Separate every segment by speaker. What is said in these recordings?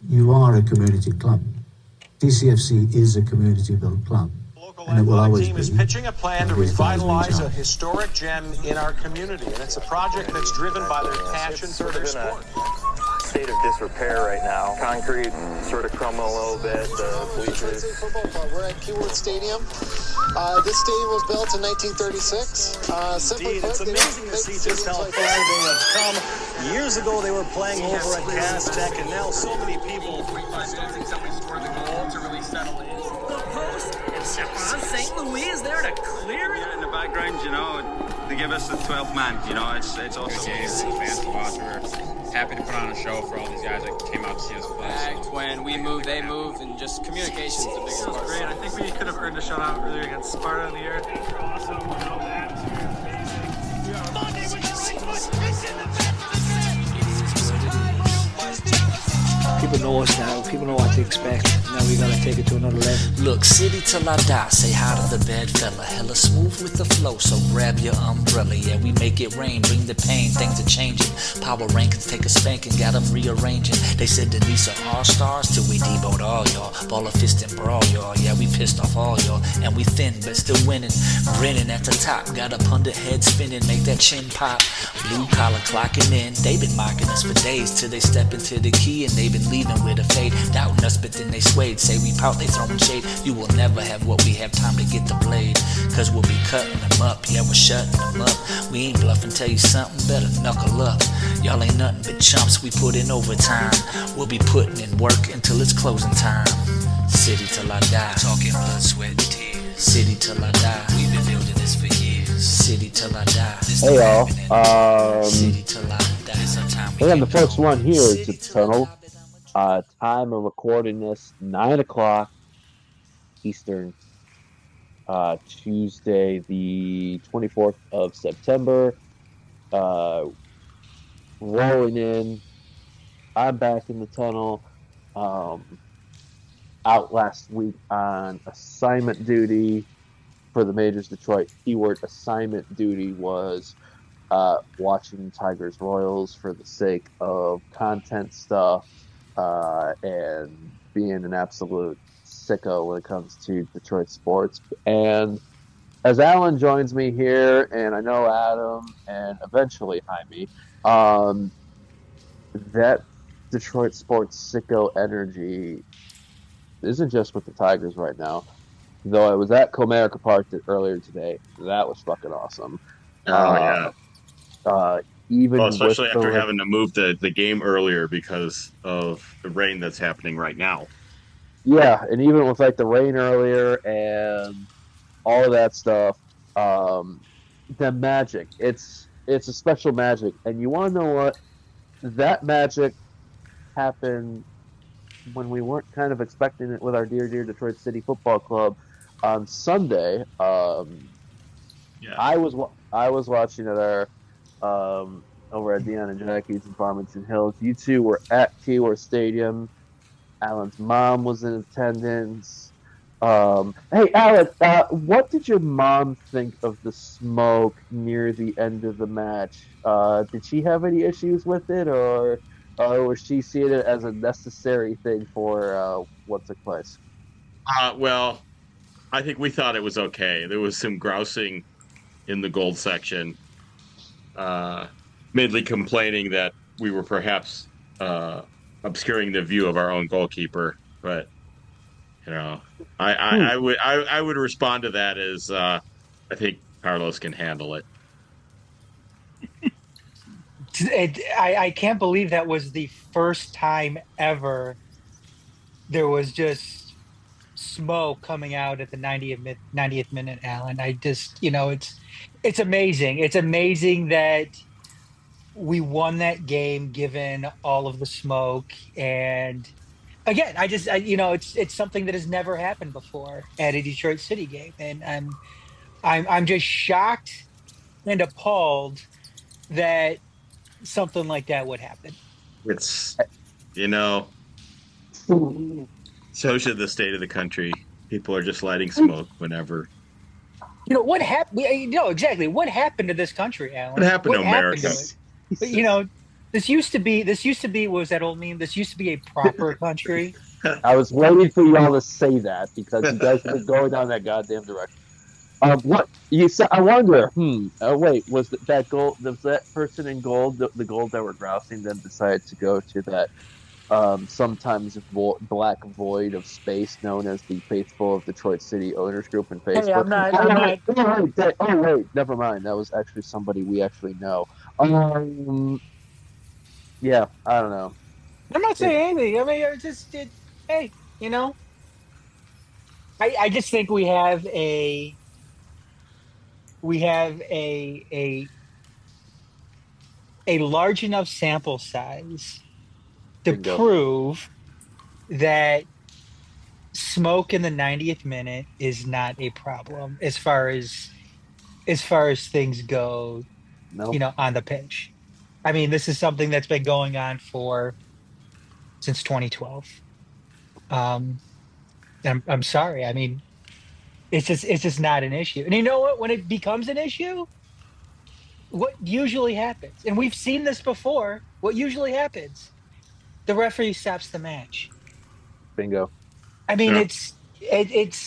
Speaker 1: you are a community club. DCFC is a community-built club. And it will always
Speaker 2: team is pitching a plan to revitalize a historic gem in our community, and it's a project that's driven by their passion for their sport.
Speaker 3: State of disrepair right now. Concrete sort of crumbling a little bit. The bleachers.
Speaker 4: Football Club. We're at Keyworth Stadium. This stadium was built in 1936. Simply put,
Speaker 2: it's amazing to see just how far they have come. Years ago, they were playing over at Gas Tech, and now so many people.
Speaker 5: The post and Stephon St. Louis is there to clear it.
Speaker 6: Yeah, in the background, they give us the 12th man. It's awesome.
Speaker 7: Games, fans to watch. We're happy to put on a show for all these guys that came out to see us play.
Speaker 8: When we move, they move, and just communication is the biggest part.
Speaker 9: It was great. I think we could have earned a shutout earlier against Sparta in the year.
Speaker 10: Awesome. The atmosphere is amazing.
Speaker 5: Monday with the right foot. It's in the back of the net.
Speaker 11: People know us now. People know what to expect. Now we gotta take it to another level.
Speaker 12: Look, city till I die. Say hi to the bad fella. Hella smooth with the flow, so grab your umbrella. Yeah, we make it rain. Bring the pain. Things are changing. Power rankings take a spanking. Got them rearranging. They said Denise are all stars till we deboed all y'all. Ball of fist and brawl y'all. Yeah, we pissed off all y'all. And we thin, but still winning. Grinning at the top. Got up under head spinning. Make that chin pop. Blue collar clocking in. They been mocking us for days till they step into the key and they been leaving with a fade. Doubting us, but then they swayed. Say we pout, they throwing shade. You will never have what we have, time to get the blade. Cause we'll be cutting them up. Yeah, we're shutting them up. We ain't bluffing, tell you something, better knuckle up. Y'all ain't nothing but chumps, we put in overtime. We'll be putting in work until it's closing time. City till I die. Talking blood, sweat, and tears. City till I die. We've been building this for years. City till I die.
Speaker 13: Hey y'all.
Speaker 12: City till I die.
Speaker 13: And the first one here is the tunnel. Time of recording this 9 o'clock Eastern, Tuesday, the 24th of September. Rolling in. I'm back in the tunnel. Out last week on assignment duty for the Majors Detroit. Keyword assignment duty was watching Tigers Royals for the sake of content stuff. And being an absolute sicko when it comes to Detroit sports. And as Alan joins me here, and I know Adam, and eventually Jaime, that Detroit sports sicko energy isn't just with the Tigers right now. Though I was at Comerica Park earlier today. That was fucking awesome.
Speaker 14: Oh, yeah.
Speaker 13: Even
Speaker 14: especially after having to move the game earlier because of the rain that's happening right now.
Speaker 13: Yeah, and even with like the rain earlier and all of that stuff, the magic. It's a special magic. And you want to know what? That magic happened when we weren't kind of expecting it with our dear Detroit City Football Club on Sunday. I was watching it there. Over at Dion and Jackie's in Farmington Hills. You two were at Keyworth Stadium. Alan's mom was in attendance. Hey, Alan, what did your mom think of the smoke near the end of the match? Did she have any issues with it, or was she seeing it as a necessary thing for what took place?
Speaker 14: Well, I think we thought it was okay. There was some grousing in the gold section. Mainly complaining that we were perhaps obscuring the view of our own goalkeeper, but I would respond to that as I think Carlos can handle it.
Speaker 15: I can't believe that was the first time ever there was just smoke coming out at the 90th minute, Alan. I just, it's amazing. It's amazing that we won that game given all of the smoke. And again, it's something that has never happened before at a Detroit City game. And I'm just shocked and appalled that something like that would happen.
Speaker 14: It's, shows you the state of the country. People are just lighting smoke whenever.
Speaker 15: What happened? Exactly. What happened to this country, Alan?
Speaker 14: What happened to America?
Speaker 15: This used to be. What was that old meme? This used to be a proper country.
Speaker 13: I was waiting for y'all to say that because you guys have been going down that goddamn direction. What you said? I wonder. Wait, was that gold? Was that person in gold? The gold that were grousing then decided to go to that sometimes black void of space known as the Faithful of Detroit City Owners Group in Facebook.
Speaker 15: Hey, I'm not.
Speaker 13: Oh wait, never mind. That was actually somebody we actually know. Yeah, I don't know.
Speaker 15: I'm not saying anything. I mean, hey, I just think we have a large enough sample size to
Speaker 13: Bingo.
Speaker 15: prove that smoke in the 90th minute is not a problem as far as things go,
Speaker 13: Nope.
Speaker 15: on the pitch. I mean, this is something that's been going on since 2012. I'm sorry. I mean, it's just not an issue. And you know what? When it becomes an issue, what usually happens, and we've seen this before, what usually happens, the referee stops the match.
Speaker 13: Bingo.
Speaker 15: I mean, it's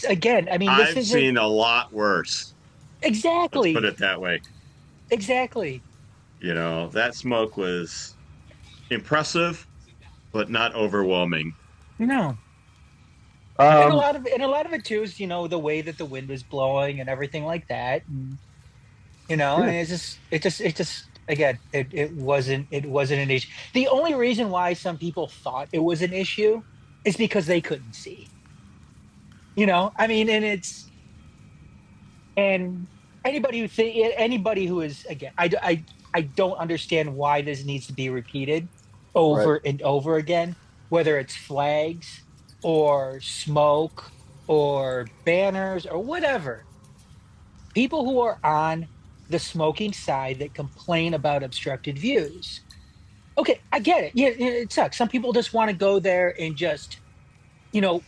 Speaker 15: again. I mean,
Speaker 14: I've seen a lot worse.
Speaker 15: Exactly.
Speaker 14: Let's put it that way.
Speaker 15: Exactly.
Speaker 14: That smoke was impressive, but not overwhelming.
Speaker 15: No. And a lot of it too is the way that the wind was blowing and everything like that, and and it just again it wasn't an issue. The only reason why some people thought it was an issue is because they couldn't see. I mean, and anybody who is, again, I don't understand why this needs to be repeated over and over again, whether it's flags or smoke or banners or whatever. People who are on the smoking side that complain about obstructed views. Okay, I get it. Yeah, it sucks. Some people just want to go there and just,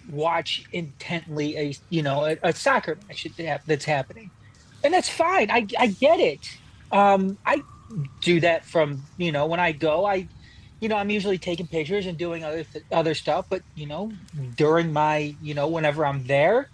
Speaker 15: watch intently a soccer match that's happening. And that's fine. I get it. I do that from, when I go, I'm usually taking pictures and doing other stuff, but during my, whenever I'm there,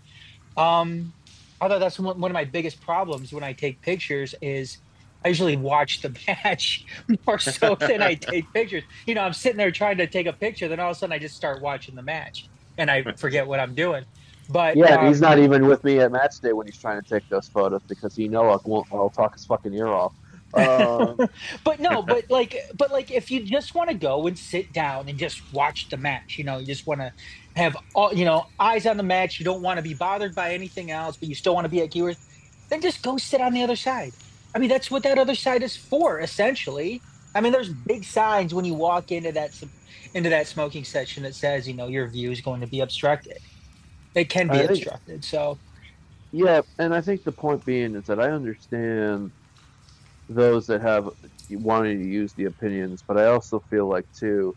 Speaker 15: although that's one of my biggest problems when I take pictures is I usually watch the match more so than I take pictures. I'm sitting there trying to take a picture, then all of a sudden I just start watching the match and I forget what I'm doing. But
Speaker 13: yeah, he's not even with me at match day when he's trying to take those photos because I'll talk his fucking ear off.
Speaker 15: But if you just want to go and sit down and just watch the match, you just want to have all eyes on the match. You don't want to be bothered by anything else, but you still want to be at Keyworth. Then just go sit on the other side. I mean, that's what that other side is for, essentially. I mean, there's big signs when you walk into that smoking section that says, your view is going to be obstructed. It can be obstructed. So,
Speaker 13: yeah, and I think the point being is that I understand those that have wanting to use the opinions, but I also feel like too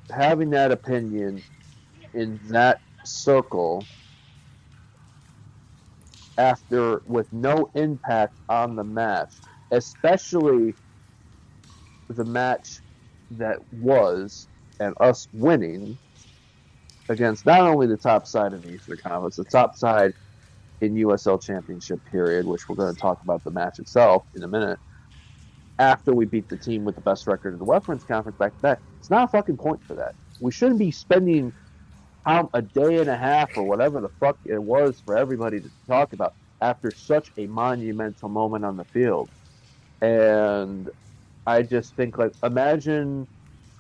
Speaker 13: having that opinion in that circle with no impact on the match, especially the match that was and us winning against not only the top side of the Eastern Conference, the top side in USL Championship period, which we're going to talk about the match itself in a minute, after we beat the team with the best record in the Western Conference back to back. It's not a fucking point for that. We shouldn't be spending a day and a half or whatever the fuck it was for everybody to talk about after such a monumental moment on the field. And I just think, imagine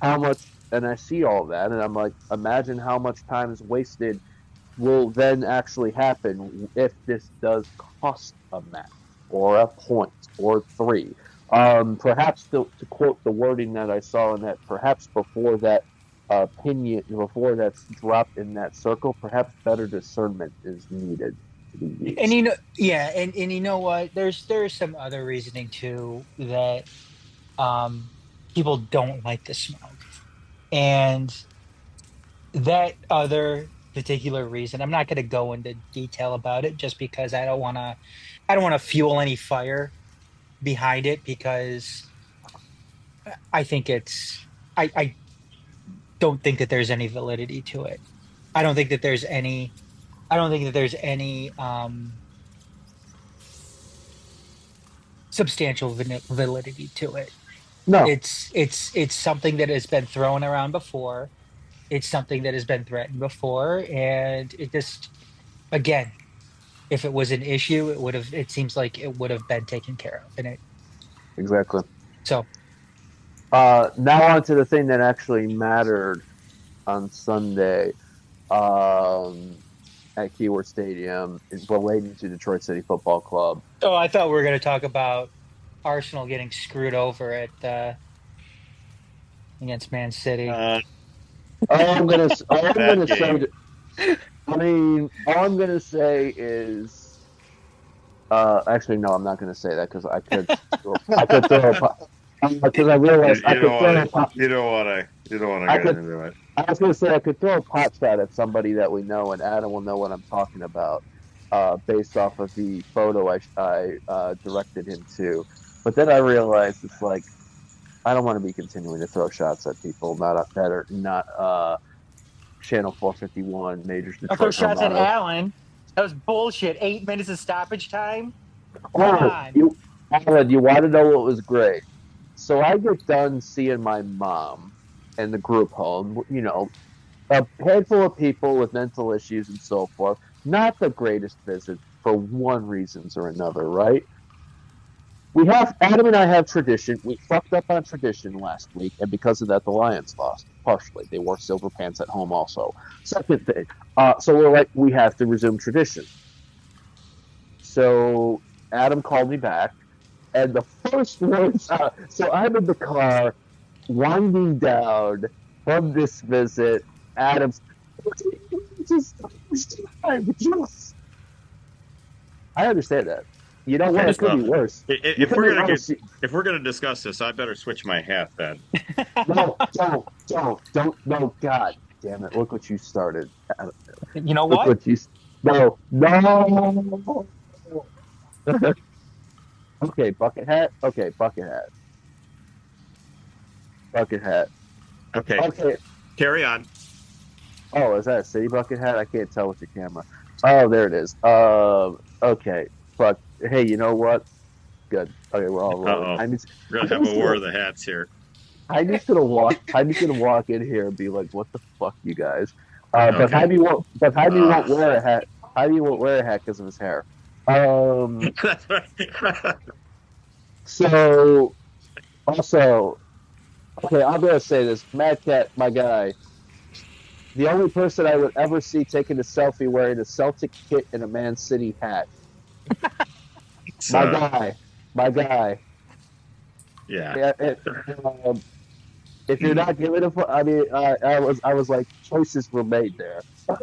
Speaker 13: how much, and I see all that, and I'm like, imagine how much time is wasted will then actually happen if this does cost a match or a point or 3. Perhaps to quote the wording that I saw in that, perhaps before that opinion, before that's dropped in that circle, perhaps better discernment is needed to be used.
Speaker 15: And and you know what? There's some other reasoning too that people don't like the smoke, and that other particular reason, I'm not going to go into detail about it just because I don't want to fuel any fire behind it, because I think I don't think that there's any validity to it. I don't think that there's any substantial validity to it.
Speaker 13: No.
Speaker 15: It's something that has been thrown around before. It's something that has been threatened before, and it just, again, if it was an issue, it seems like it would have been taken care of, and it
Speaker 13: Exactly.
Speaker 15: so.
Speaker 13: Now on to the thing that actually mattered on Sunday at Keyworth Stadium is relating to Detroit City Football Club.
Speaker 15: Oh, I thought we were going to talk about Arsenal getting screwed over at against Man City.
Speaker 13: All I'm gonna say is, actually no, I'm not gonna say that because I could throw because I realized
Speaker 14: you don't want to get into it.
Speaker 13: I was gonna say I could throw a pot shot at somebody that we know, and Adam will know what I'm talking about, based off of the photo I directed him to. But then I realized it's like I don't want to be continuing to throw shots at people that are not Channel 451 majors.
Speaker 15: I throw shots at Allen. That was bullshit. 8 minutes of stoppage time.
Speaker 13: Alan, you want to know what was great? So I get done seeing my mom and the group home. You know, a handful of people with mental issues and so forth. Not the greatest visit for one reason or another, right? Adam and I have tradition. We fucked up on tradition last week, and because of that, the Lions lost. Partially, they wore silver pants at home. Also, second thing. So we're like, we have to resume tradition. So Adam called me back, and the first words. So I'm in the car, winding down from this visit. Adam's I understand that. You know what? It could be worse.
Speaker 14: If we're gonna discuss this, I better switch my hat then.
Speaker 13: No, don't. No, God damn it! Look what you started.
Speaker 15: You know what?
Speaker 13: No. Okay, bucket hat. Okay.
Speaker 14: Carry on.
Speaker 13: Oh, is that a city bucket hat? I can't tell with your camera. Oh, there it is. Okay. But hey, you know what? Good. Okay, we're all rolling.
Speaker 14: We're gonna have a war of the hats here.
Speaker 13: I'm just gonna walk in here and be like, "What the fuck, you guys?" But Jaime won't wear a hat. Jaime won't wear a hat because of his hair. So, also, okay, I'm gonna say this. Mad Cat, my guy. The only person I would ever see taking a selfie wearing a Celtic kit and a Man City hat. My guy.
Speaker 14: Yeah.
Speaker 13: If you're not giving a, I mean, I was like, choices were made there. All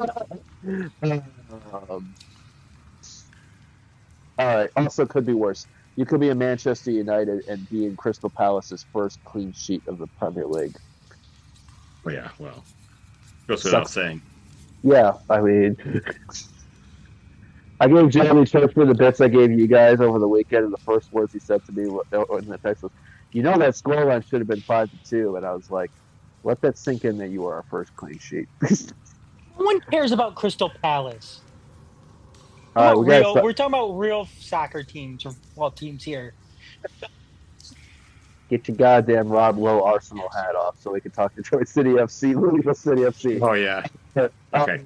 Speaker 13: right. Also, could be worse. You could be in Manchester United and be in Crystal Palace's first clean sheet of the Premier League.
Speaker 14: Oh, yeah. Well, goes without saying.
Speaker 13: Yeah, I mean, I gave Jeremy Churchman the bits I gave you guys over the weekend, and the first words he said to me in the text was, "You know that scoreline should have been 5-2," and I was like, "Let that sink in that you are our first clean sheet."
Speaker 15: No one cares about Crystal Palace.
Speaker 13: We're
Speaker 15: talking about real soccer teams, or teams here.
Speaker 13: Get your goddamn Rob Lowe Arsenal hat off so we can talk Detroit City FC, Louisville City FC.
Speaker 14: Oh, yeah. Okay.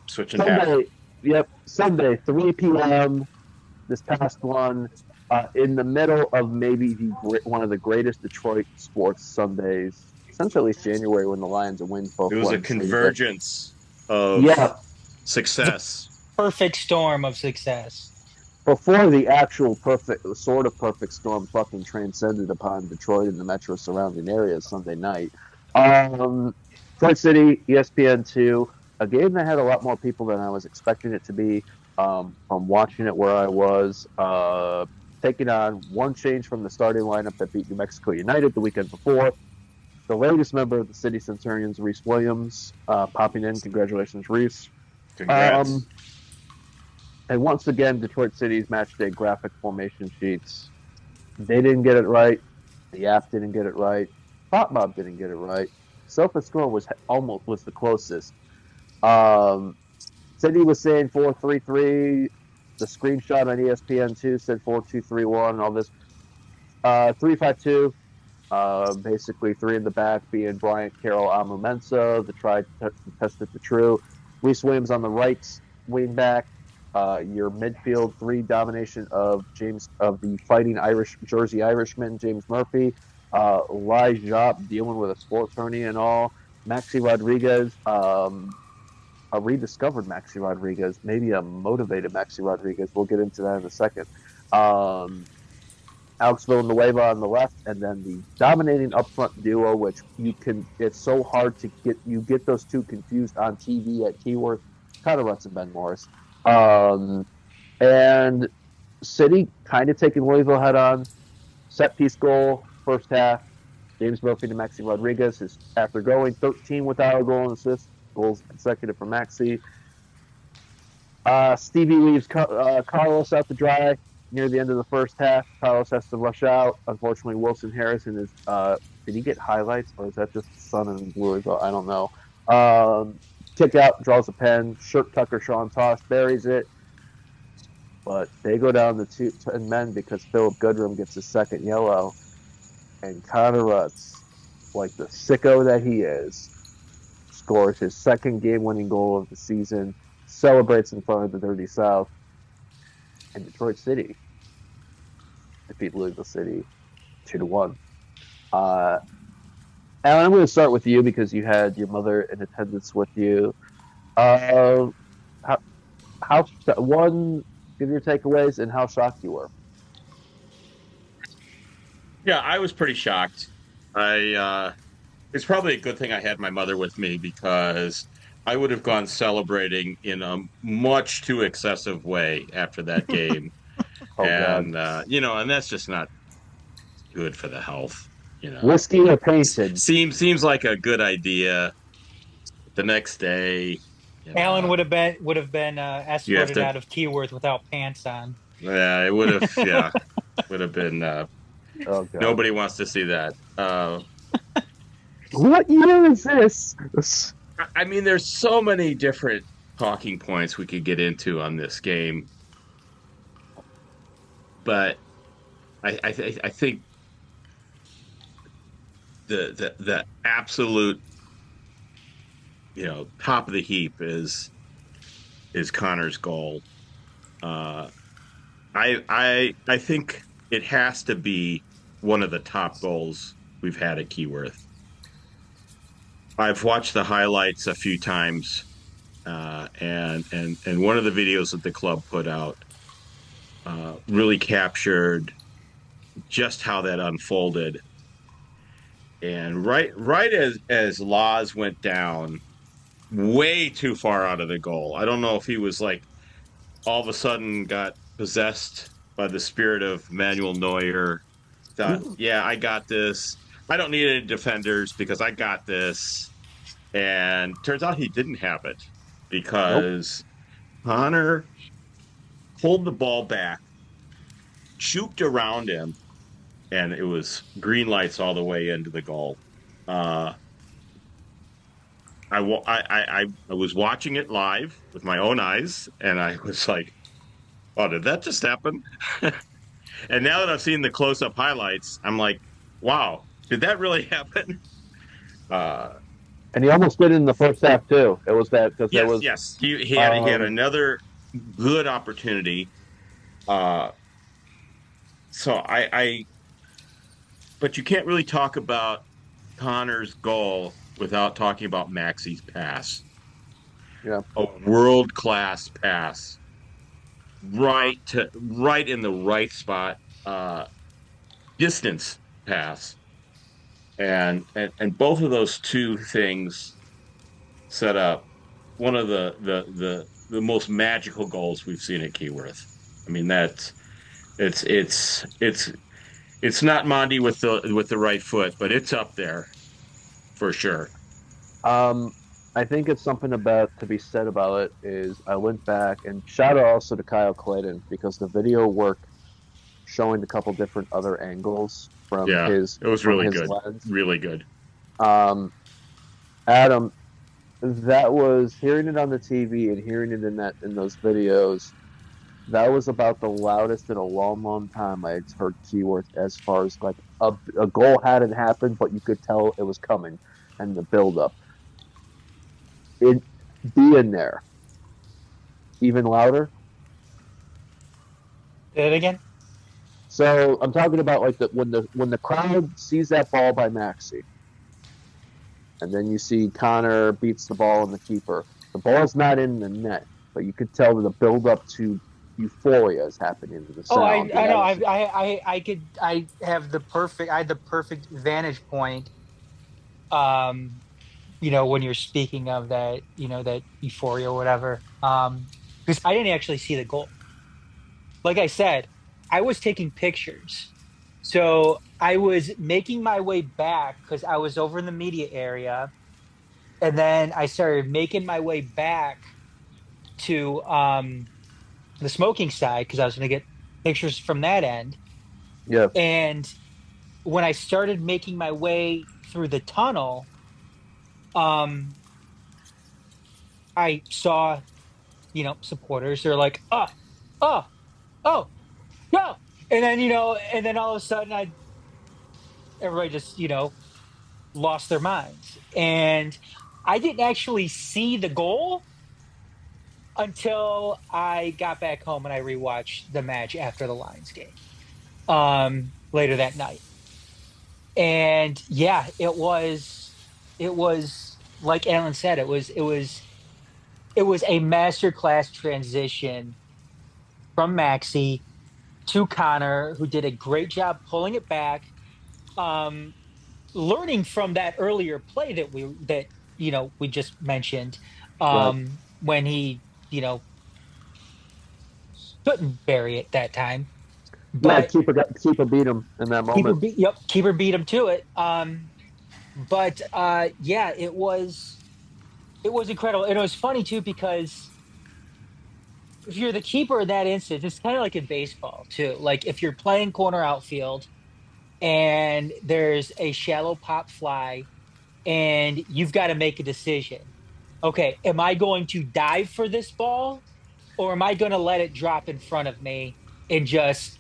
Speaker 14: Switching
Speaker 13: Sunday, yep, Sunday, 3 p.m., this past one, in the middle of maybe one of the greatest Detroit sports Sundays since at least January when the Lions win both.
Speaker 14: It was a convergence of success.
Speaker 15: Perfect storm of success.
Speaker 13: Before the actual perfect storm fucking transcended upon Detroit and the metro surrounding areas Sunday night. Detroit City, ESPN2, a game that had a lot more people than I was expecting it to be from watching it where I was. Taking on one change from the starting lineup that beat New Mexico United the weekend before. The latest member of the City Centurions, Reese Williams, popping in. Congratulations, Reese.
Speaker 14: Congrats.
Speaker 13: And once again, Detroit City's matchday graphic formation sheets, they didn't get it right. The app didn't get it right. Bob didn't get it right. SofaScore was the closest. City was saying 4-3-3. The screenshot on ESPN2 said 4-2-3-1. All this 3-5-2. Basically, three in the back being Bryant, Carroll, Amu-Mensah. The try to test it to true. Reese Williams on the right wing back. Your midfield three domination of the fighting Jersey Irishman, James Murphy. Elijah dealing with a sports hernia and all. Maxi Rodriguez, a rediscovered Maxi Rodriguez, maybe a motivated Maxi Rodriguez. We'll get into that in a second. Alex Villanueva on the left, and then the dominating up front duo, which it's so hard to get those two confused on TV at Keyworth. Connor Rutz and Ben Morris. And City kind of taking Louisville head on. Set piece goal, first half. James Murphy to Maxi Rodriguez. After going 13 without a goal and assist, goals consecutive for Maxi. Stevie leaves Carlos out to dry near the end of the first half. Carlos has to rush out. Unfortunately, Wilson Harrison is. Did he get highlights, or is that just the sun in Louisville? I don't know. Kick out, draws a pen. Shirt tucker, Sean Tosh buries it. But they go down to 10 men because Philip Goodrum gets his second yellow. And Connor Rutz, like the sicko that he is, scores his second game-winning goal of the season, celebrates in front of the Dirty South, and Detroit City defeat Louisville City 2-1. Alan, I'm going to start with you because you had your mother in attendance with you. Give your takeaways and how shocked you were.
Speaker 14: Yeah, I was pretty shocked. It's probably a good thing I had my mother with me because I would have gone celebrating in a much too excessive way after that game. And that's just not good for the health.
Speaker 13: Whiskey or painted
Speaker 14: seems like a good idea. The next day,
Speaker 15: Alan would have been escorted out of Keyworth without pants on.
Speaker 14: Yeah, it would have. Yeah, would have been. Nobody wants to see that.
Speaker 13: What year is this?
Speaker 14: I mean, there's so many different talking points we could get into on this game, but I think the absolute top of the heap is Connor's goal. I think it has to be one of the top goals we've had at Keyworth. I've watched the highlights a few times, and one of the videos that the club put out really captured just how that unfolded. And right as Laws went down, way too far out of the goal. I don't know if he was like all of a sudden got possessed by the spirit of Manuel Neuer. Thought, yeah, I got this. I don't need any defenders because I got this. And turns out he didn't have it because Connor pulled the ball back, juked around him, and it was green lights all the way into the goal. I was watching it live with my own eyes, and I was like, oh, did that just happen? And now that I've seen the close-up highlights, I'm like, wow, did that really happen?
Speaker 13: And he almost did it in the first half, too. It was that because there was...
Speaker 14: Yes, he had another good opportunity. But you can't really talk about Connor's goal without talking about Maxi's pass.
Speaker 13: Yeah.
Speaker 14: A world-class pass. Right in the right spot. Distance pass. And both of those two things set up one of the most magical goals we've seen at Keyworth. I mean, it's not Monty with the right foot, but it's up there for sure.
Speaker 13: I think it's something to be said about it is I went back and shout out also to Kyle Clayton because the video work showing a couple different other angles from
Speaker 14: Yeah,
Speaker 13: his.
Speaker 14: it was
Speaker 13: from
Speaker 14: really
Speaker 13: his
Speaker 14: good.
Speaker 13: lens.
Speaker 14: Really good.
Speaker 13: Adam, that was hearing it on the TV and hearing it in those videos. That was about the loudest in a long, long time I had heard Keyworth as far as like a goal hadn't happened, but you could tell it was coming and the build up. It being there, even louder.
Speaker 15: Say it again.
Speaker 13: So I'm talking about like when the crowd sees that ball by Maxey, and then you see Connor beats the ball in the keeper. The ball's not in the net, but you could tell that the build up to euphoria is happening in the sound.
Speaker 15: I know. I had the perfect vantage point. When you're speaking of that, that euphoria or whatever. Because I didn't actually see the goal. Like I said, I was taking pictures. So I was making my way back because I was over in the media area. And then I started making my way back to the smoking side because I was going to get pictures from that end.
Speaker 13: Yeah.
Speaker 15: And when I started making my way through the tunnel, I saw, supporters. They're like, oh, no. And then, and then all of a sudden everybody just, lost their minds. And I didn't actually see the goal until I got back home and I rewatched the match after the Lions game later that night. And yeah, it was like Alan said, it was a masterclass transition from Maxey to Connor, who did a great job pulling it back, learning from that earlier play that we just mentioned, when he couldn't bury it that time. But
Speaker 13: keeper beat him in that moment.
Speaker 15: Keeper beat him to it. But yeah, it was incredible. And it was funny too, because if you're the keeper in that instance, it's kind of like in baseball too. Like if you're playing corner outfield and there's a shallow pop fly and you've got to make a decision. Okay, am I going to dive for this ball or am I going to let it drop in front of me and just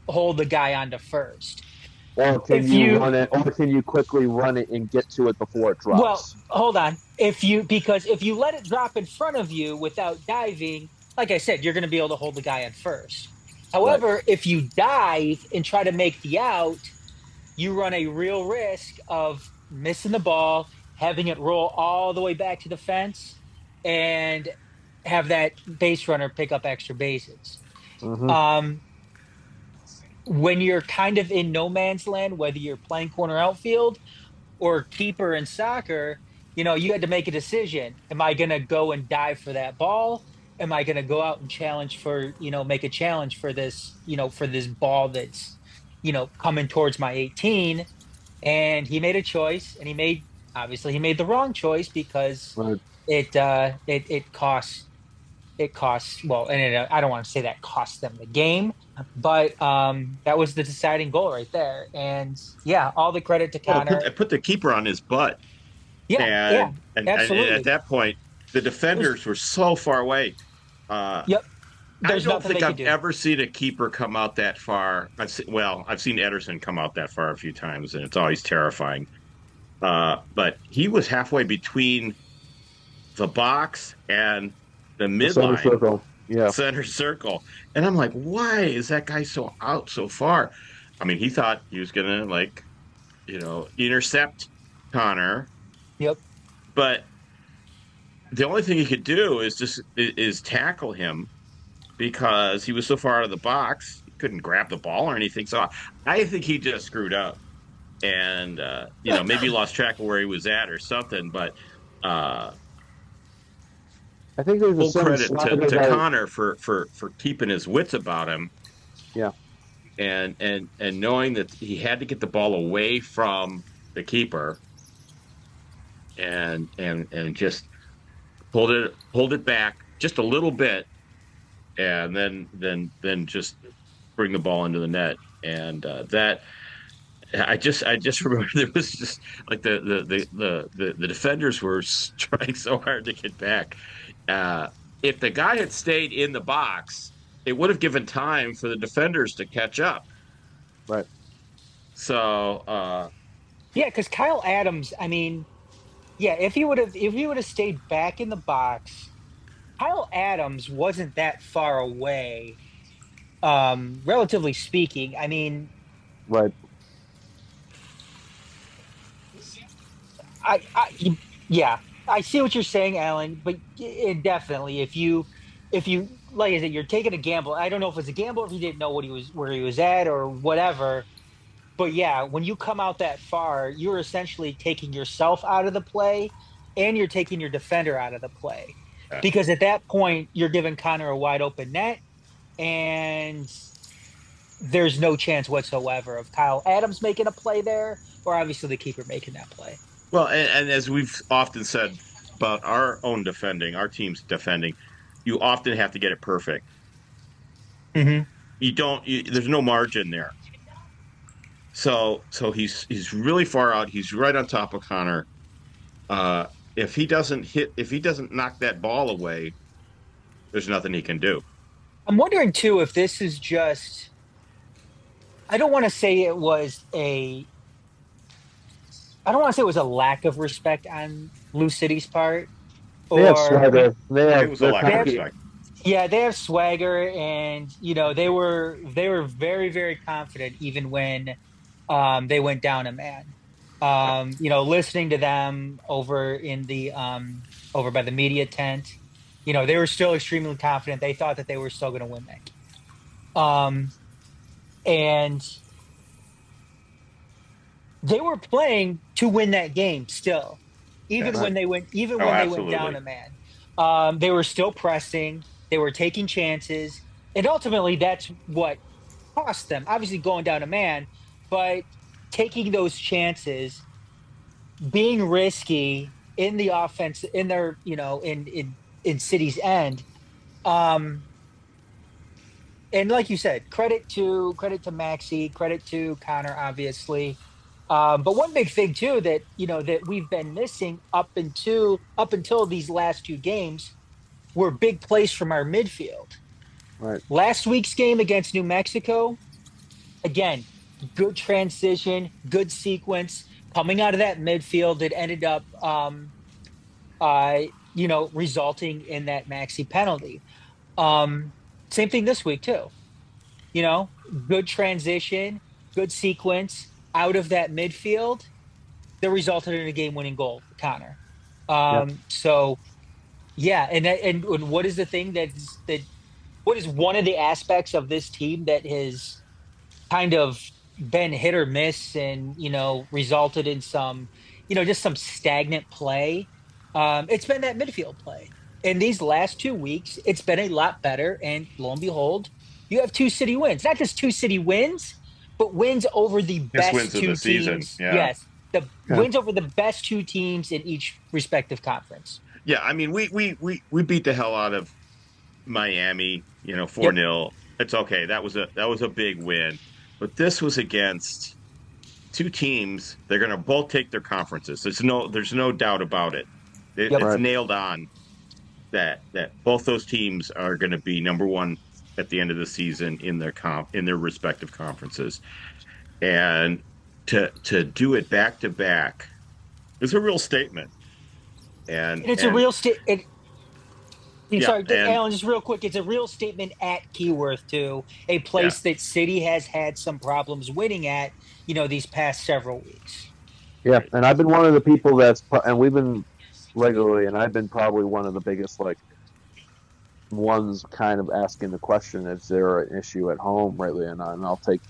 Speaker 15: hold the guy onto first?
Speaker 13: Or can run it? Or can you quickly run it and get to it before it drops?
Speaker 15: Well, hold on. Because if you let it drop in front of you without diving, like I said, you're going to be able to hold the guy on first. However, if you dive and try to make the out, you run a real risk of missing the ball, having it roll all the way back to the fence, and have that base runner pick up extra bases.
Speaker 13: Mm-hmm.
Speaker 15: When you're kind of in no man's land, whether you're playing corner outfield or keeper in soccer, you had to make a decision. Am I going to go and dive for that ball? Am I going to go out and make a challenge for this, for this ball that's, coming towards my 18? And he made a choice, and he made the wrong choice because it costs. Well, and I don't want to say that cost them the game, but that was the deciding goal right there. And yeah, all the credit to Connor.
Speaker 14: It put the keeper on his butt.
Speaker 15: Yeah, absolutely.
Speaker 14: And at that point, the defenders were so far away.
Speaker 15: Yep.
Speaker 14: I don't think I've ever seen a keeper come out that far. I've seen Ederson come out that far a few times, and it's always terrifying. But he was halfway between the box and the midline, center circle. And I'm like, why is that guy so out so far? I mean, he thought he was going to, intercept Connor.
Speaker 15: Yep.
Speaker 14: But the only thing he could do is tackle him because he was so far out of the box. He couldn't grab the ball or anything. So I think he just screwed up and, maybe lost track of where he was at or something. But
Speaker 13: I think there's
Speaker 14: full credit to Connor for keeping his wits about him.
Speaker 13: Yeah.
Speaker 14: And knowing that he had to get the ball away from the keeper and just pulled it back just a little bit and then just bring the ball into the net, and that I just remember there was just like the defenders were trying so hard to get back. If the guy had stayed in the box, it would have given time for the defenders to catch up.
Speaker 13: Right.
Speaker 14: So
Speaker 15: yeah, because Kyle Adams, I mean, yeah, if he would have stayed back in the box, Kyle Adams wasn't that far away, relatively speaking. I mean,
Speaker 13: right.
Speaker 15: Yeah, I see what you're saying, Alan, but definitely, if you, like I said, you're taking a gamble. I don't know if it's a gamble, if he didn't know where he was at, or whatever. But yeah, when you come out that far, you're essentially taking yourself out of the play, and you're taking your defender out of the play, because at that point you're giving Connor a wide open net, and there's no chance whatsoever of Kyle Adams making a play there, or obviously the keeper making that play.
Speaker 14: Well, and as we've often said about our own defending, our team's defending, you often have to get it perfect.
Speaker 15: Mm-hmm.
Speaker 14: There's no margin there. So he's really far out. He's right on top of Connor. If he doesn't knock that ball away, there's nothing he can do.
Speaker 15: I'm wondering too if this is just, I don't want to say it was a lack of respect on Lou City's part.
Speaker 13: They have swagger.
Speaker 14: It was a lack of respect.
Speaker 15: Yeah, they have swagger, and they were very, very confident even when they went down a man. Listening to them over in the over by the media tent, they were still extremely confident. They thought that they were still going to win that game. And they were playing to win that game still, even when they went down a man. They were still pressing. They were taking chances, and ultimately that's what cost them. Obviously, going down a man, but taking those chances, being risky in the offense, in their in City's end. And like you said, credit to Maxey, credit to Connor, obviously. But one big thing too that that we've been missing up until these last two games were big plays from our midfield.
Speaker 13: Right.
Speaker 15: Last week's game against New Mexico, again, good transition, good sequence coming out of that midfield that ended up resulting in that Maxey penalty. Same thing this week too. Good transition, good sequence out of that midfield that resulted in a game-winning goal for Connor. So, yeah, and what is the thing what is one of the aspects of this team that has kind of been hit or miss and resulted in some just some stagnant play? It's been that midfield play. In these last 2 weeks, it's been a lot better, and lo and behold, you have two City wins. Not just two City wins, but wins over the best
Speaker 14: wins
Speaker 15: two
Speaker 14: of the
Speaker 15: teams.
Speaker 14: season. Yeah.
Speaker 15: Yes, wins over the best two teams in each respective conference.
Speaker 14: Yeah, I mean, we beat the hell out of Miami, 4-0. Yep. It's okay. That was a big win, but this was against two teams. They're going to both take their conferences. There's no doubt about it. It's nailed on that both those teams are going to be number one at the end of the season in their respective conferences, and to do it back to back is a real statement. And it's a real
Speaker 15: statement. Sorry, Alan, just real quick. It's a real statement at Keyworth too, a place that City has had some problems winning at, these past several weeks.
Speaker 13: Yeah, and I've been one of the people and we've been regularly, and I've been probably one of the biggest ones kind of asking the question: is there an issue at home, rightly? And I'll take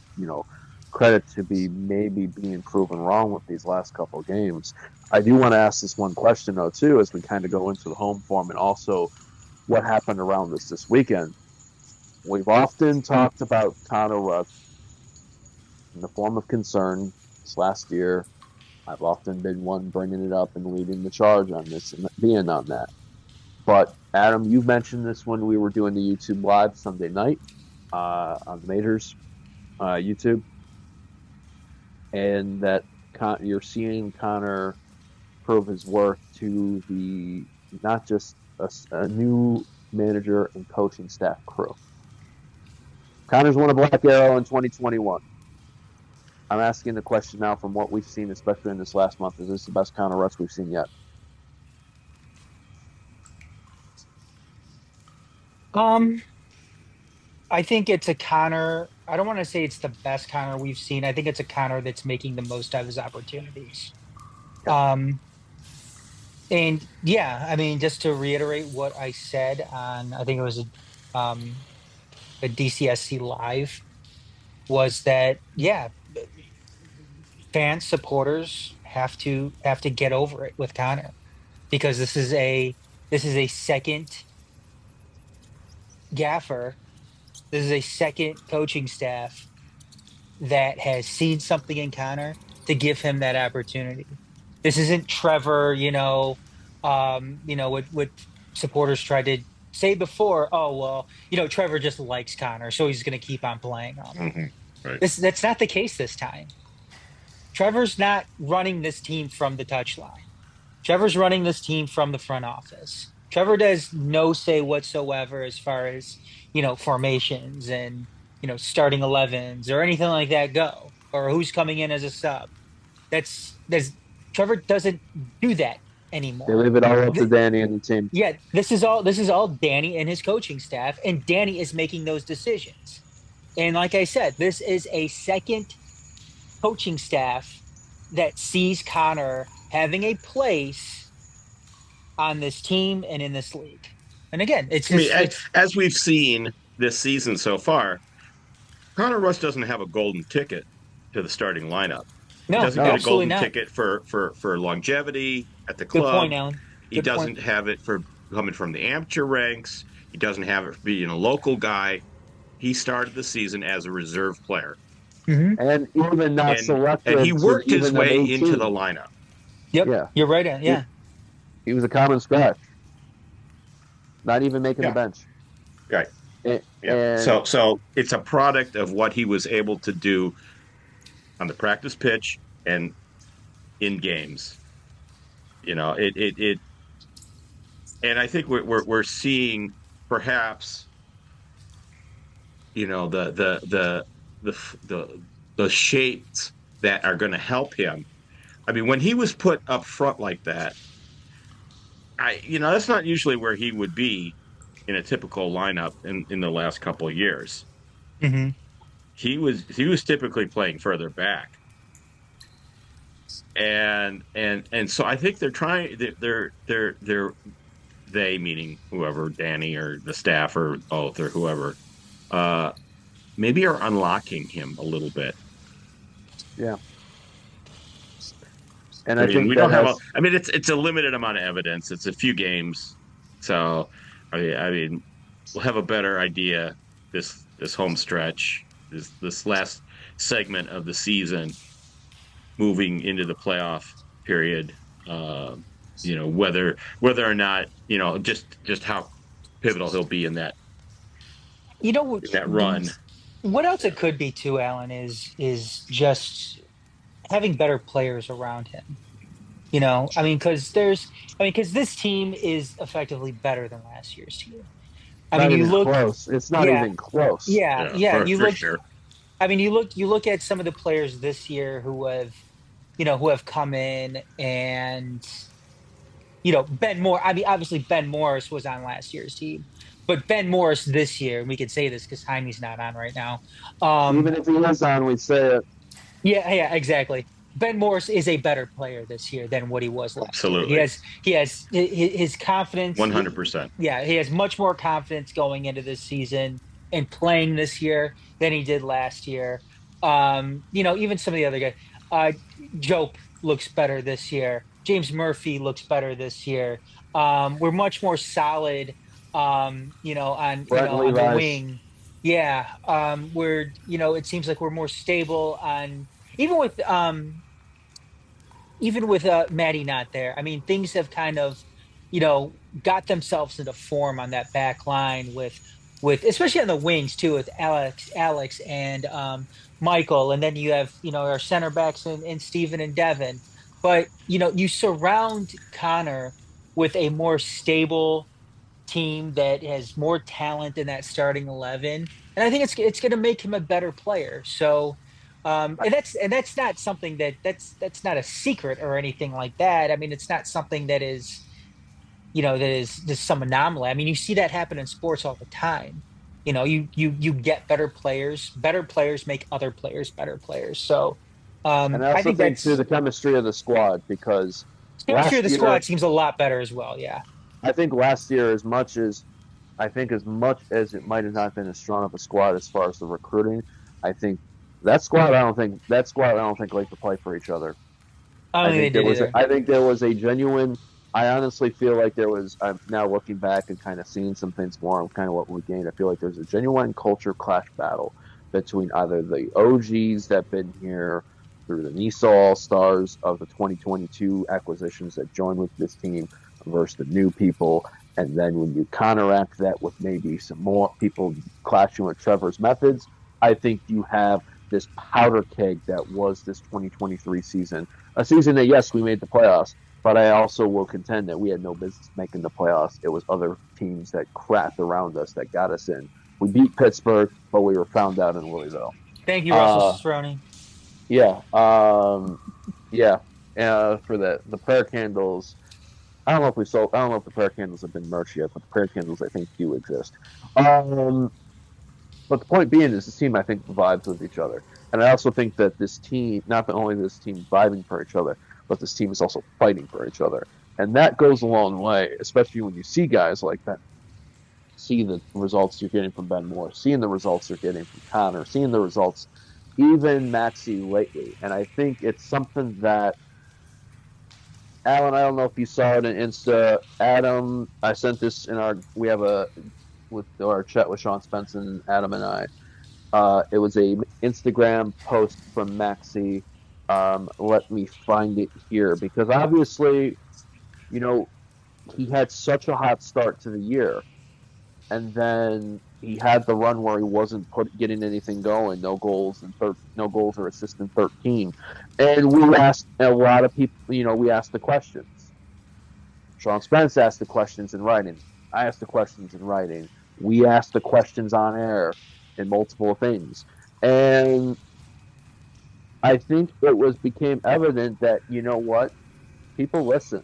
Speaker 13: credit to maybe being proven wrong with these last couple of games. I do want to ask this one question though too, as we kind of go into the home form, and also what happened around this weekend. We've often talked about Connor Rush in the form of concern this last year. I've often been one bringing it up and leading the charge on this and being on that. But Adam, you mentioned this when we were doing the YouTube Live Sunday night. on the majors, YouTube, and that you're seeing Connor prove his worth to the not just a new manager and coaching staff crew. Connor's won a Black Arrow in 2021. I'm asking the question now from what we've seen, especially in this last month. Is this the best Connor Russ we've seen yet?
Speaker 15: I think it's a Connor. I don't want to say it's the best Connor we've seen. I think it's a Connor that's making the most out of his opportunities. And yeah, I mean, just to reiterate what I said on, I think it was a DCSC live, was that yeah, fans, supporters have to get over it with Connor, because this is a second gaffer. This is a second coaching staff that has seen something in Connor to give him that opportunity. This isn't Trevor, what supporters tried to say before. Oh, well, Trevor just likes Connor, so he's going to keep on playing him.
Speaker 14: Mm-hmm. Right.
Speaker 15: That's not the case this time. Trevor's not running this team from the touchline. Trevor's running this team from the front office. Trevor does no say whatsoever as far as, formations and, starting 11s or anything like that go, or who's coming in as a sub. Trevor doesn't do that anymore.
Speaker 13: They leave it all up to Danny and the team.
Speaker 15: Yeah, this is all Danny and his coaching staff, and Danny is making those decisions. And like I said, this is a second coaching staff that sees Connor having a place on this team and in this league. And again,
Speaker 14: as we've seen this season so far, Connor Russ doesn't have a golden ticket to the starting lineup.
Speaker 15: No,
Speaker 14: he doesn't get a golden
Speaker 15: not.
Speaker 14: ticket for longevity at the club.
Speaker 15: Good point, Alan.
Speaker 14: He doesn't have it for coming from the amateur ranks. He doesn't have it for being a local guy. He started the season as a reserve player.
Speaker 15: Mm-hmm.
Speaker 13: And even not selected.
Speaker 14: And he worked his way into the lineup.
Speaker 15: Yep,
Speaker 13: yeah.
Speaker 15: You're right. Yeah.
Speaker 13: He was a common scratch. Not even making the bench.
Speaker 14: Right. So it's a product of what he was able to do on the practice pitch and in games. And I think we're seeing perhaps the shapes that are going to help him. I mean, when he was put up front like that, that's not usually where he would be in a typical lineup in the last couple of years.
Speaker 15: Mm-hmm.
Speaker 14: He was typically playing further back, and so I think they're trying. They meaning whoever, Danny or the staff or both or whoever, maybe are unlocking him a little bit.
Speaker 13: Yeah. And I think
Speaker 14: we don't have. It's a limited amount of evidence. It's a few games, so I mean, we'll have a better idea this home stretch, this last segment of the season, moving into the playoff period. Whether or not just how pivotal he'll be in that. That run.
Speaker 15: What else it could be too, Alan, is just having better players around him. Because this team is effectively better than last year's team.
Speaker 13: Close. It's not even close.
Speaker 15: Yeah.
Speaker 14: For sure.
Speaker 15: You look at some of the players this year who have come in, and Ben Moore. Obviously Ben Morris was on last year's team, but Ben Morris this year, and we could say this because Jaime's not on right now.
Speaker 13: Even if he was on, we'd say it.
Speaker 15: Yeah, exactly. Ben Morris is a better player this year than what he was last
Speaker 14: Absolutely.
Speaker 15: year. He has his confidence.
Speaker 14: 100%.
Speaker 15: Yeah, he has much more confidence going into this season and playing this year than he did last year. Even some of the other guys. Jope looks better this year. James Murphy looks better this year. We're much more solid, on the wing. Yeah, it seems like we're more stable on even with Maddie not there. I mean, things have kind of, got themselves into form on that back line with with especially on the wings too, with Alex and Michael, and then you have our center backs in Steven and Devin. But you surround Connor with a more stable team that has more talent in that starting 11, and I think it's going to make him a better player. So, and that's not something that's not a secret or anything like that. I mean, it's not something that is that is just some anomaly. I mean, you see that happen in sports all the time. You get better players make other players better players. So,
Speaker 13: And I
Speaker 15: I
Speaker 13: also
Speaker 15: think
Speaker 13: think too
Speaker 15: that's
Speaker 13: the chemistry of the squad, because
Speaker 15: chemistry
Speaker 13: last
Speaker 15: of the
Speaker 13: year
Speaker 15: squad seems a lot better as well. Yeah.
Speaker 13: I think last year, as much as it might have not been as strong of a squad as far as the recruiting, I think that squad I don't think liked to play for each other.
Speaker 15: I don't think they did either.
Speaker 13: I think there was a genuine. I honestly feel like there was. I'm now looking back and kind of seeing some things more of kind of what we gained. I feel like there's a genuine culture clash battle between either the OGs that have been here through the NISA All-Stars of the 2022 acquisitions that joined with this team versus the new people. And then when you counteract that with maybe some more people clashing with Trevor's methods, I think you have this powder keg that was this 2023 season. A season that, yes, we made the playoffs, but I also will contend that we had no business making the playoffs. It was other teams that crapped around us that got us in. We beat Pittsburgh, but we were found out in Louisville.
Speaker 15: Thank you, Russell Cicerone.
Speaker 13: Yeah. For the prayer candles, I don't know if the prayer candles have been merch yet, but the prayer candles I think do exist. But the point being is this team I think vibes with each other. And I also think that this team, not only this team vibing for each other, but this team is also fighting for each other. And that goes a long way, especially when you see guys like that. See the results you're getting from Ben Moore, seeing the results you're getting from Connor, seeing the results, even Maxi lately. And I think it's something that, Alan, I don't know if you saw it in Insta. Adam, I sent this with our chat with Sean Spencer, Adam and I. It was a Instagram post from Maxi. Let me find it here, because obviously, he had such a hot start to the year, and then he had the run where he wasn't getting anything going, no goals or assists in 13, and we asked a lot of people. We asked the questions. Sean Spence asked the questions in writing. I asked the questions in writing. We asked the questions on air in multiple things, and I think became evident that people listen.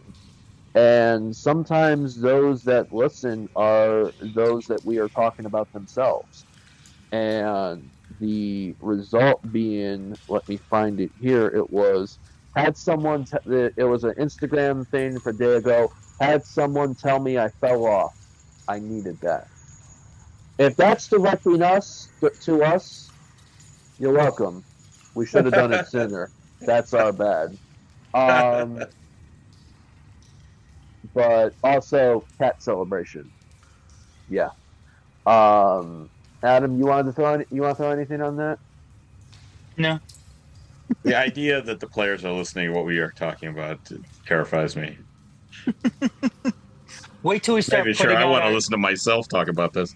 Speaker 13: And sometimes those that listen are those that we are talking about themselves. And the result being, let me find it here, it was an Instagram thing for a day ago, had someone tell me I fell off. I needed that. If that's directing to us, you're welcome. We should have done it sooner. That's our bad. But also cat celebration. Yeah. Adam, you want to throw anything on that?
Speaker 15: No.
Speaker 14: The idea that the players are listening to what we are talking about terrifies me.
Speaker 15: Wait till we start.
Speaker 14: Maybe sure, I want to listen to myself talk about this.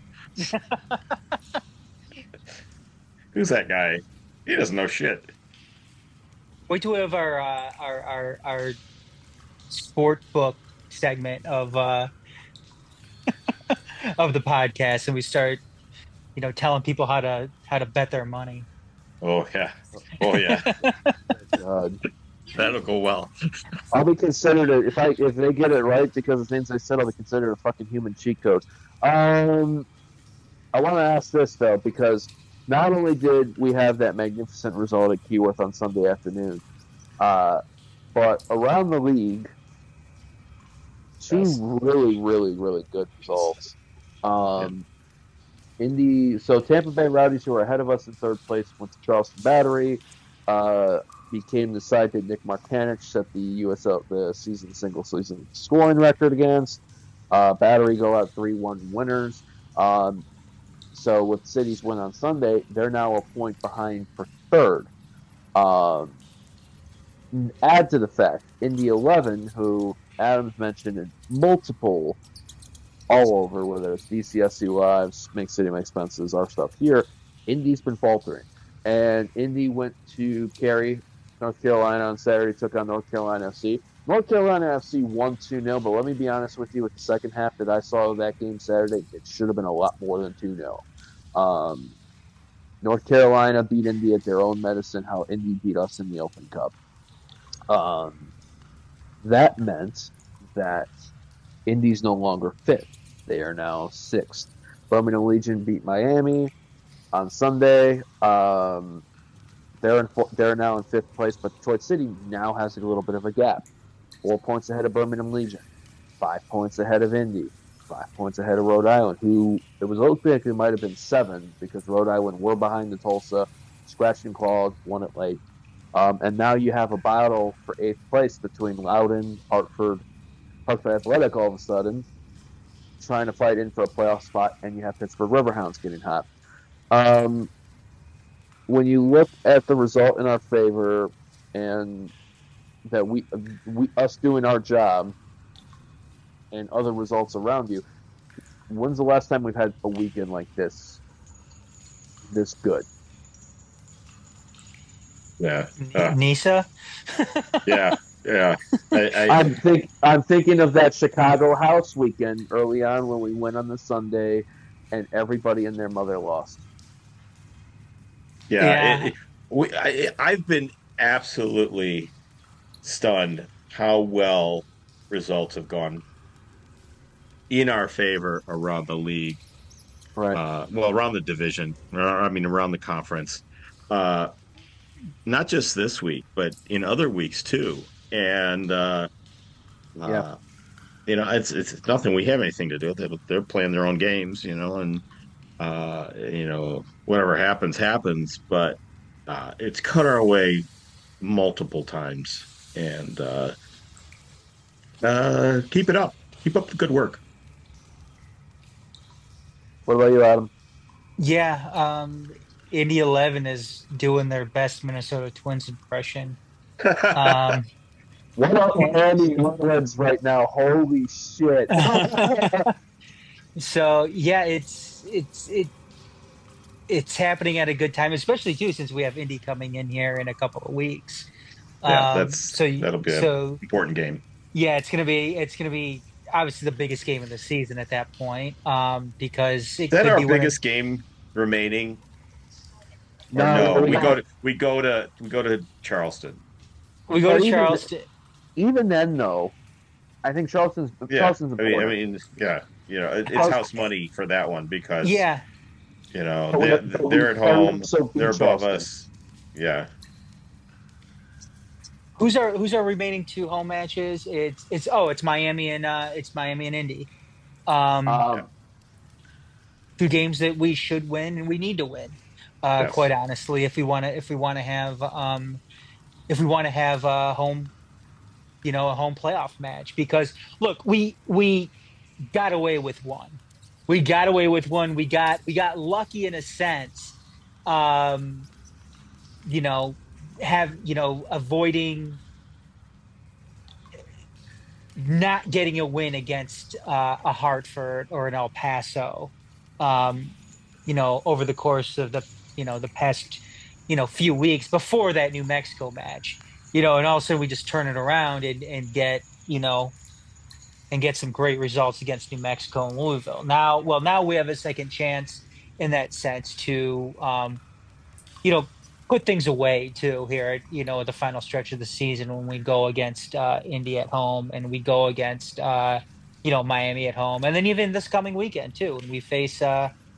Speaker 14: Who's that guy? He doesn't know shit.
Speaker 15: Wait till we have our sport book segment of of the podcast, and we start telling people how to bet their money.
Speaker 14: Oh yeah.
Speaker 13: God.
Speaker 14: That'll go well.
Speaker 13: I'll be considered if they get it right, because of things I said, I'll be considered a fucking human cheat code. I want to ask this though, because not only did we have that magnificent result at Keyworth on Sunday afternoon, but around the league, two really, really, really good results. So Tampa Bay Rowdies, who are ahead of us in third place, went to Charleston Battery, became the side that Nick Markanich set the single season scoring record against. Battery go out 3-1 winners. So with City's win on Sunday, they're now a point behind for third. Add to the fact, Indy 11, who Adams mentioned in multiple all over, whether it's DCSC Lives, Make City, Make Expenses, our stuff here. Indy's been faltering. And Indy went to Cary, North Carolina on Saturday, took on North Carolina FC. North Carolina FC won 2-0, but let me be honest with you, with the second half that I saw of that game Saturday, it should have been a lot more than 2-0. North Carolina beat Indy at their own medicine, how Indy beat us in the Open Cup. That meant that Indy's no longer fifth. They are now sixth. Birmingham Legion beat Miami on Sunday. They're now in fifth place, but Detroit City now has a little bit of a gap. 4 points ahead of Birmingham Legion, 5 points ahead of Indy, 5 points ahead of Rhode Island, who it was looked like it might have been 7 because Rhode Island were behind the Tulsa, scratched and clawed, won it late. And now you have a battle for 8th place between Loudoun, Hartford Athletic all of a sudden, trying to fight in for a playoff spot, and you have Pittsburgh Riverhounds getting hot. When you look at the result in our favor and that we us doing our job and other results around you, when's the last time we've had a weekend like this good?
Speaker 14: Yeah.
Speaker 15: Nisa?
Speaker 14: Yeah.
Speaker 13: I'm thinking of that Chicago house weekend early on when we went on the Sunday and everybody and their mother lost.
Speaker 14: Yeah. I've been absolutely stunned how well results have gone in our favor around the league.
Speaker 13: Right.
Speaker 14: Around the division. Around the conference. Not just this week, but in other weeks too. And it's nothing we have anything to do with it. They're playing their own games, and whatever happens. But it's cut our way multiple times, and keep it up. Keep up the good work.
Speaker 13: What about you, Adam?
Speaker 15: Yeah, Indy 11 is doing their best Minnesota Twins impression.
Speaker 13: What about Miami Redskins right now? Holy shit!
Speaker 15: So yeah, it's happening at a good time, especially too since we have Indy coming in here in a couple of weeks.
Speaker 14: Yeah, that'll be an important game.
Speaker 15: Yeah, it's gonna be obviously the biggest game of the season at that point. Because
Speaker 14: is that our biggest game remaining? No, we go to Charleston.
Speaker 15: We go to Charleston.
Speaker 13: Even then, though, I think Charleston's important.
Speaker 14: It's house money for that one because they're at home, they're above us. Yeah.
Speaker 15: Who's our remaining 2 home matches? It's Miami and Indy. 2 games that we should win and we need to win.
Speaker 14: Yes.
Speaker 15: Quite honestly, if we want to have a home playoff match, because look, we got away with one. We got lucky in a sense. Avoiding not getting a win against a Hartford or an El Paso, over the course of the past, few weeks before that New Mexico match, and all of a sudden we just turn it around and get some great results against New Mexico and Louisville. Now we have a second chance in that sense to, put things away too here, at the final stretch of the season when we go against Indy at home and we go against, Miami at home. And then even this coming weekend too, when we face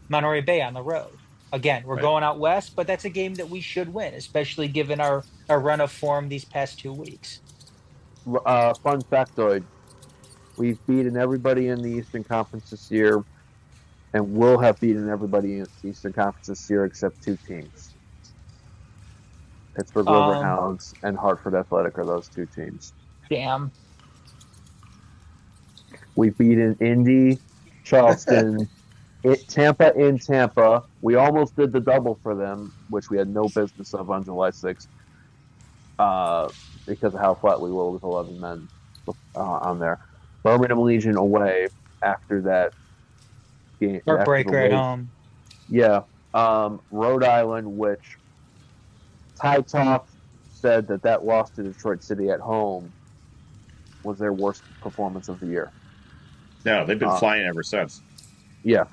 Speaker 15: Monterey Bay on the road. Again, we're going out west, but that's a game that we should win, especially given our run of form these past 2 weeks.
Speaker 13: Fun factoid. We've beaten everybody in the Eastern Conference this year, and will have beaten everybody in the Eastern Conference this year except 2 teams. Pittsburgh Riverhounds and Hartford Athletic are those 2 teams.
Speaker 15: Damn.
Speaker 13: We've beaten Indy, Charleston, Tampa in Tampa. We almost did the double for them, which we had no business of on July 6th because of how flat we were with 11 men on there. Birmingham Legion away after that game.
Speaker 15: Heartbreaker at home.
Speaker 13: Yeah. Rhode Island, which Ty Talk said that loss to Detroit City at home was their worst performance of the year.
Speaker 14: No, they've been flying ever since.
Speaker 13: Yeah.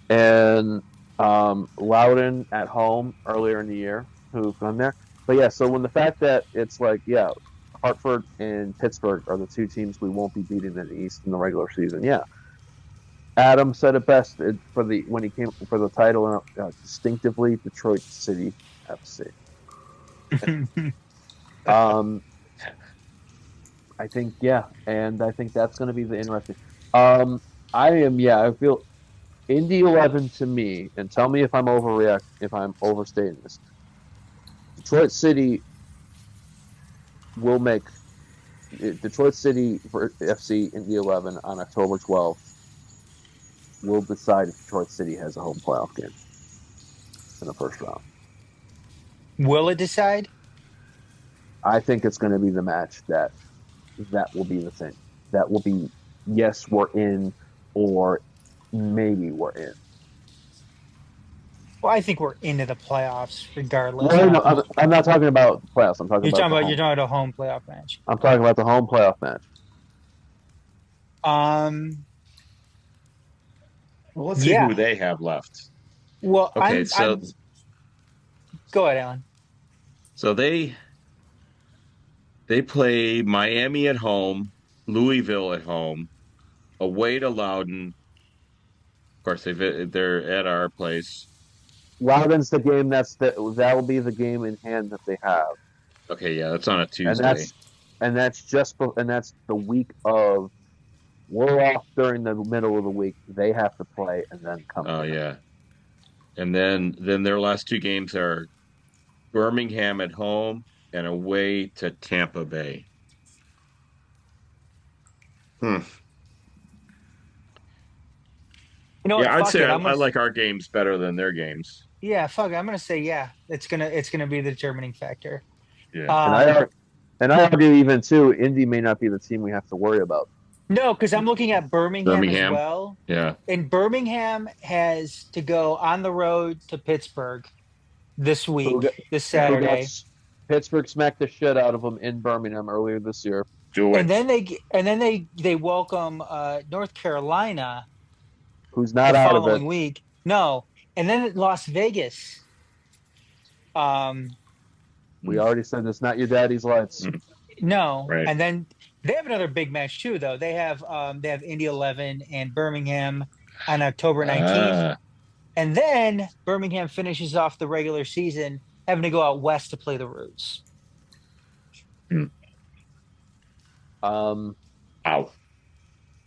Speaker 13: And Loudoun at home earlier in the year, who've gone there. But yeah, so when the fact that it's like, yeah, Hartford and Pittsburgh are the two teams we won't be beating in the East in the regular season. Yeah. Adam said it best when he came for the title, distinctively Detroit City FC. I think, yeah, and I think that's going to be the interesting. I feel Indy 11 to me, and tell me if I'm overstating this. Detroit City will make Detroit City FC Indy 11 on October 12th. Will decide if Detroit City has a home playoff game in the first round.
Speaker 15: Will it decide?
Speaker 13: I think it's going to be the match that will be the thing. That will be, yes, we're in, or maybe we're in.
Speaker 15: Well, I think we're into the playoffs regardless.
Speaker 13: Well, no, I'm not talking about playoffs. I'm talking
Speaker 15: you're talking about a home playoff match.
Speaker 13: I'm talking about the home playoff match.
Speaker 14: Well, let's see who they have left.
Speaker 15: Well,
Speaker 14: okay,
Speaker 15: go ahead, Alan.
Speaker 14: So they play Miami at home, Louisville at home, away to Loudoun. Of course, they're at our place.
Speaker 13: Loudoun's the game that will be the game in hand that they have.
Speaker 14: Okay, yeah, that's on a Tuesday.
Speaker 13: And that's the week of. We're off during the middle of the week. They have to play and then come.
Speaker 14: Oh yeah, and then their last two games are Birmingham at home and away to Tampa Bay.
Speaker 15: You know what?
Speaker 14: Yeah, I'd say I like our games better than their games.
Speaker 15: Yeah, fuck it. I'm gonna say it's gonna be the determining factor.
Speaker 14: Yeah,
Speaker 13: and I argue even too, Indy may not be the team we have to worry about.
Speaker 15: No, because I'm looking at Birmingham as well.
Speaker 14: Yeah.
Speaker 15: And Birmingham has to go on the road to Pittsburgh this week, this Saturday.
Speaker 13: Pittsburgh smacked the shit out of them in Birmingham earlier this year.
Speaker 15: And then they welcome North Carolina,
Speaker 13: who's not out of it.
Speaker 15: Following week. No, and then at Las Vegas.
Speaker 13: We already said it's not your daddy's lights.
Speaker 15: No,
Speaker 14: right.
Speaker 15: And then they have another big match too, though. They have Indy 11 and Birmingham on October 19th, and then Birmingham finishes off the regular season having to go out west to play the Roots.
Speaker 14: Ow.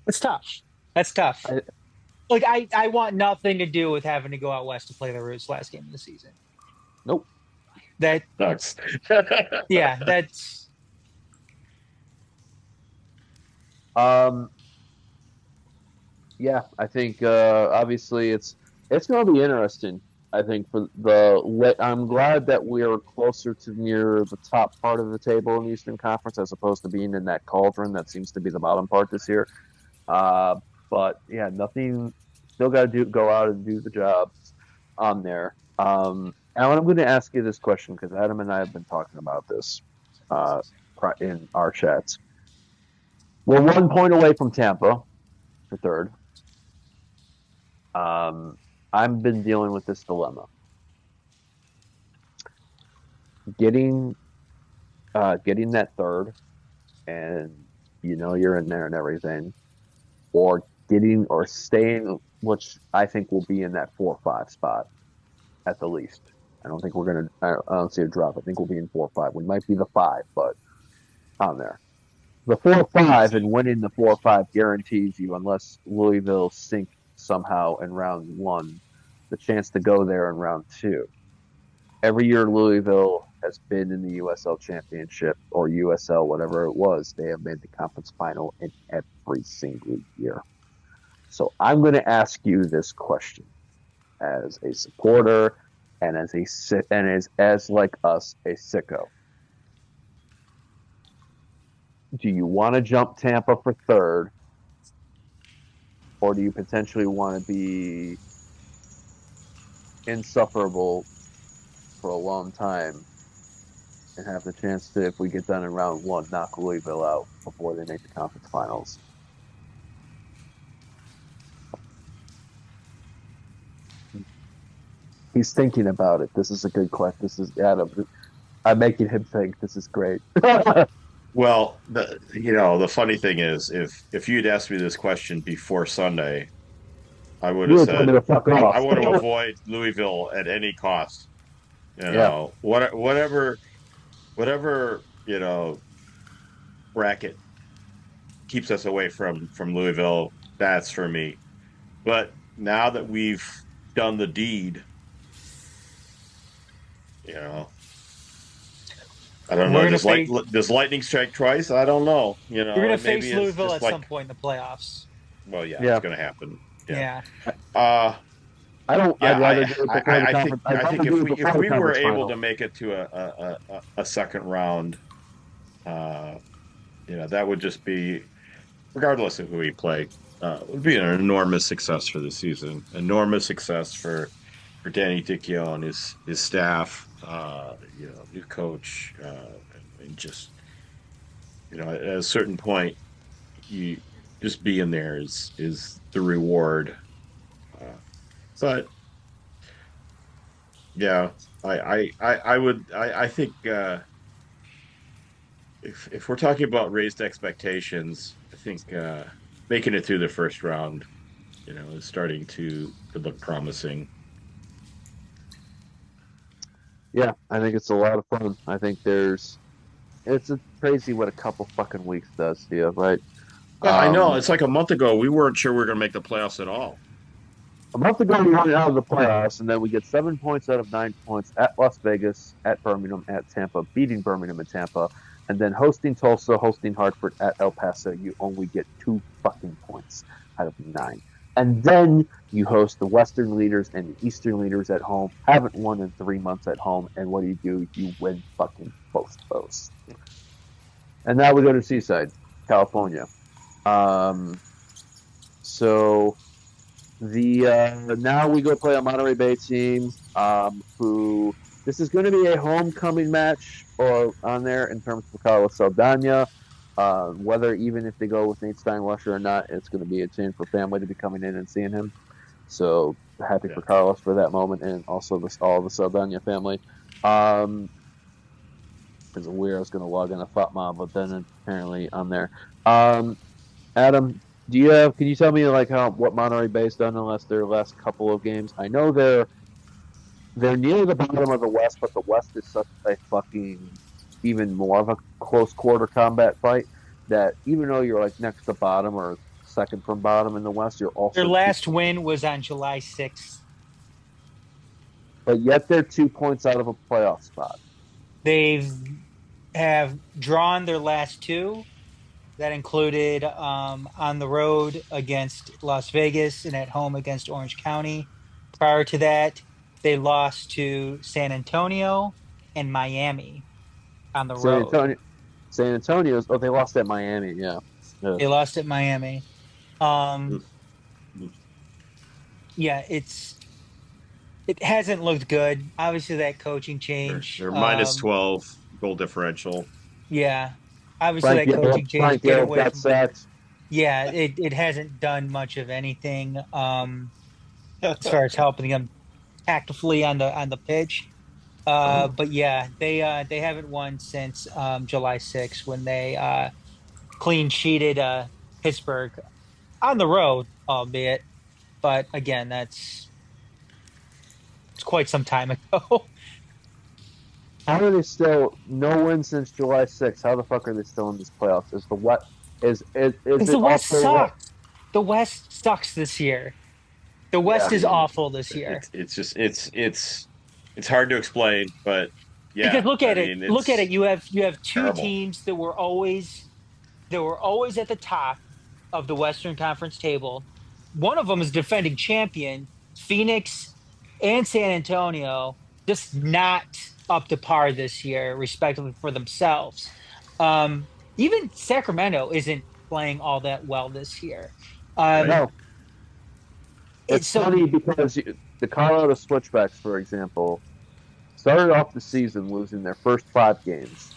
Speaker 15: It's tough. That's tough. I want nothing to do with having to go out west to play the Roots last game of the season.
Speaker 13: Nope.
Speaker 14: That sucks.
Speaker 15: Yeah, that's.
Speaker 13: Yeah, I think obviously it's going to be interesting. I think I'm glad that we're closer to near the top part of the table in the Eastern Conference as opposed to being in that cauldron that seems to be the bottom part this year. But yeah, nothing. Still got to go out and do the job on there. Alan, I'm going to ask you this question because Adam and I have been talking about this in our chats. We're 1 point away from Tampa for third. I've been dealing with this dilemma. Getting that third, and you're in there and everything, or staying, which I think will be in that 4 or 5 spot at the least. I don't think I don't see a drop. I think we'll be in 4 or 5. We might be the 5, but on there. The 4 or 5 and winning the 4 or 5 guarantees you, unless Louisville sink somehow in round 1, the chance to go there in round 2. Every year Louisville has been in the USL Championship or USL, whatever it was. They have made the conference final in every single year. So I'm going to ask you this question as a supporter and as like us, a sicko. Do you want to jump Tampa for third, or do you potentially want to be insufferable for a long time and have the chance to, if we get done in round 1, knock Louisville out before they make the conference finals? He's thinking about it. This is a good question. This is Adam. I'm making him think. This is great.
Speaker 14: Well, the funny thing is, if you'd asked me this question before Sunday, I would have said I want to avoid Louisville at any cost. Whatever bracket keeps us away from Louisville, that's for me. But now that we've done the deed, I don't know. Does lightning strike twice? I don't know.
Speaker 15: We're going to face Louisville at some point in the playoffs.
Speaker 14: Well, yeah. It's going to happen.
Speaker 15: Yeah.
Speaker 14: I think if we were able to make it to a second round, that would just be, regardless of who we play, would be an enormous success for the season. Enormous success for Danny Dicchio and his staff. New coach, and just at a certain point, you just being there is the reward. But yeah, I think if we're talking about raised expectations, I think making it through the first round, is starting to look promising.
Speaker 13: Yeah, I think it's a lot of fun. I think it's crazy what a couple fucking weeks does to you, right?
Speaker 14: Yeah, I know. It's like a month ago, we weren't sure we were going to make the playoffs at all.
Speaker 13: A month ago, we went out of the playoffs, and then we get 7 points out of 9 points at Las Vegas, at Birmingham, at Tampa, beating Birmingham and Tampa, and then hosting Tulsa, hosting Hartford, at El Paso. You only get 2 fucking points out of 9. And then you host the Western leaders and the Eastern leaders at home. Haven't won in 3 months at home. And what do? You win fucking both those. And now we go to Seaside, California. So now we go play a Monterey Bay team who this is going to be a homecoming match or on there in terms of Carlos Saldana. Whether even if they go with Nate Steinwasser or not, it's going to be a chance for family to be coming in and seeing him. So happy for Carlos for that moment, and also all the Saldana family. It's weird. I was going to log in a Fatma, but then apparently I'm there. Adam, can you tell me what Monterey Bay's done in their last couple of games? I know they're near the bottom of the West, but the West is such a fucking even more of a close quarter combat fight that even though you're next to bottom or second from bottom in the West, you're also
Speaker 15: their last win was on July 6th.
Speaker 13: But yet they're 2 points out of a playoff spot.
Speaker 15: They have drawn their last 2. That included on the road against Las Vegas and at home against Orange County. Prior to that, they lost to San Antonio and Miami on the road.
Speaker 13: San Antonio's. Oh, they lost at Miami. Yeah.
Speaker 15: They lost at Miami. Yeah, it hasn't looked good. Obviously, that coaching change.
Speaker 14: They're minus 12 goal differential.
Speaker 15: Yeah, obviously that coaching change. Yeah, it hasn't done much of anything as far as helping them tactically on the pitch. But yeah, they haven't won since July 6th when they clean sheeted Pittsburgh on the road, albeit. But again, it's quite some time ago.
Speaker 13: How are they still no win since July 6th? How the fuck are they still in this playoffs? Is the West
Speaker 15: the West sucks. The West sucks this year. The West is awful this year.
Speaker 14: It's just it's hard to explain, but yeah.
Speaker 15: Because look at it. Look at it. You have two teams that were always at the top of the Western Conference table. One of them is defending champion, Phoenix and San Antonio, just not up to par this year, respectively for themselves. Even Sacramento isn't playing all that well this year.
Speaker 13: No. It's funny because the Colorado Switchbacks, for example, started off the season losing their first 5 games.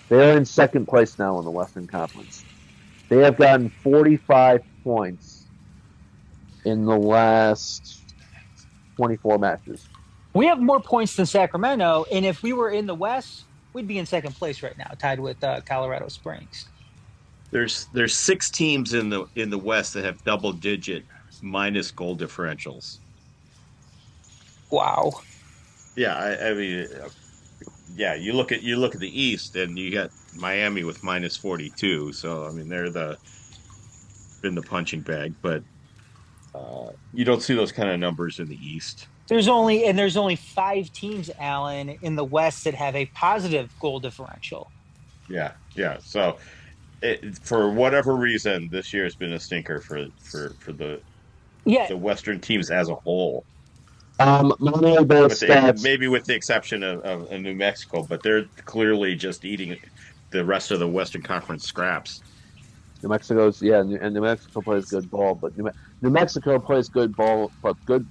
Speaker 13: They're in second place now in the Western Conference. They have gotten 45 points in the last 24 matches.
Speaker 15: We have more points than Sacramento, and if we were in the West, we'd be in second place right now, tied with Colorado Springs.
Speaker 14: There's 6 teams in the West that have double-digit minus goal differentials.
Speaker 15: Wow.
Speaker 14: Yeah, I mean, yeah. You look at the East, and you got Miami with minus 42. So I mean, they're in the punching bag, but you don't see those kind of numbers in the East.
Speaker 15: There's only 5 teams, Alan, in the West that have a positive goal differential.
Speaker 14: Yeah. So, for whatever reason, this year has been a stinker for the Western teams as a whole.
Speaker 13: Monterey Bay stats.
Speaker 14: Maybe with the exception of New Mexico, but they're clearly just eating the rest of the Western Conference scraps.
Speaker 13: New Mexico plays good ball, but New Mexico plays good ball, but good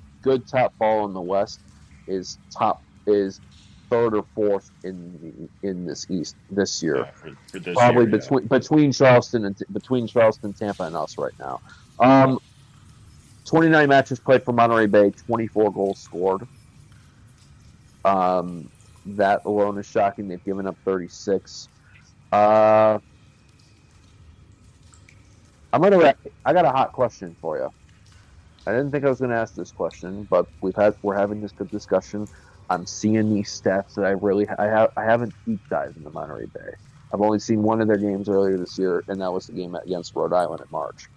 Speaker 13: top ball in the West is third or fourth in this East this year.
Speaker 14: Yeah, for this
Speaker 13: probably
Speaker 14: year,
Speaker 13: between Charleston, Tampa, and us right now. 29 matches played for Monterey Bay, 24 goals scored. That alone is shocking. They've given up 36. I got a hot question for you. I didn't think I was going to ask this question, but we're having this good discussion. I'm seeing these stats that I haven't deep dived into Monterey Bay. I've only seen one of their games earlier this year, and that was the game against Rhode Island in March.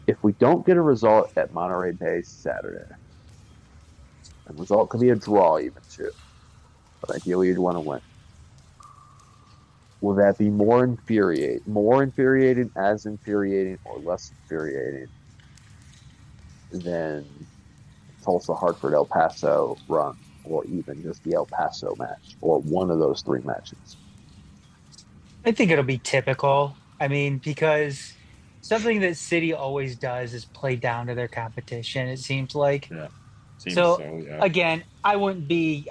Speaker 13: If we don't get a result at Monterey Bay Saturday, and the result could be a draw even too, but ideally you'd want to win. Will that be more infuriating, or less infuriating than Tulsa, Hartford, El Paso run, or even just the El Paso match, or one of those 3 matches?
Speaker 15: I think it'll be typical. I mean, because something that City always does is play down to their competition, it seems like.
Speaker 14: Yeah.
Speaker 15: Again, I wouldn't be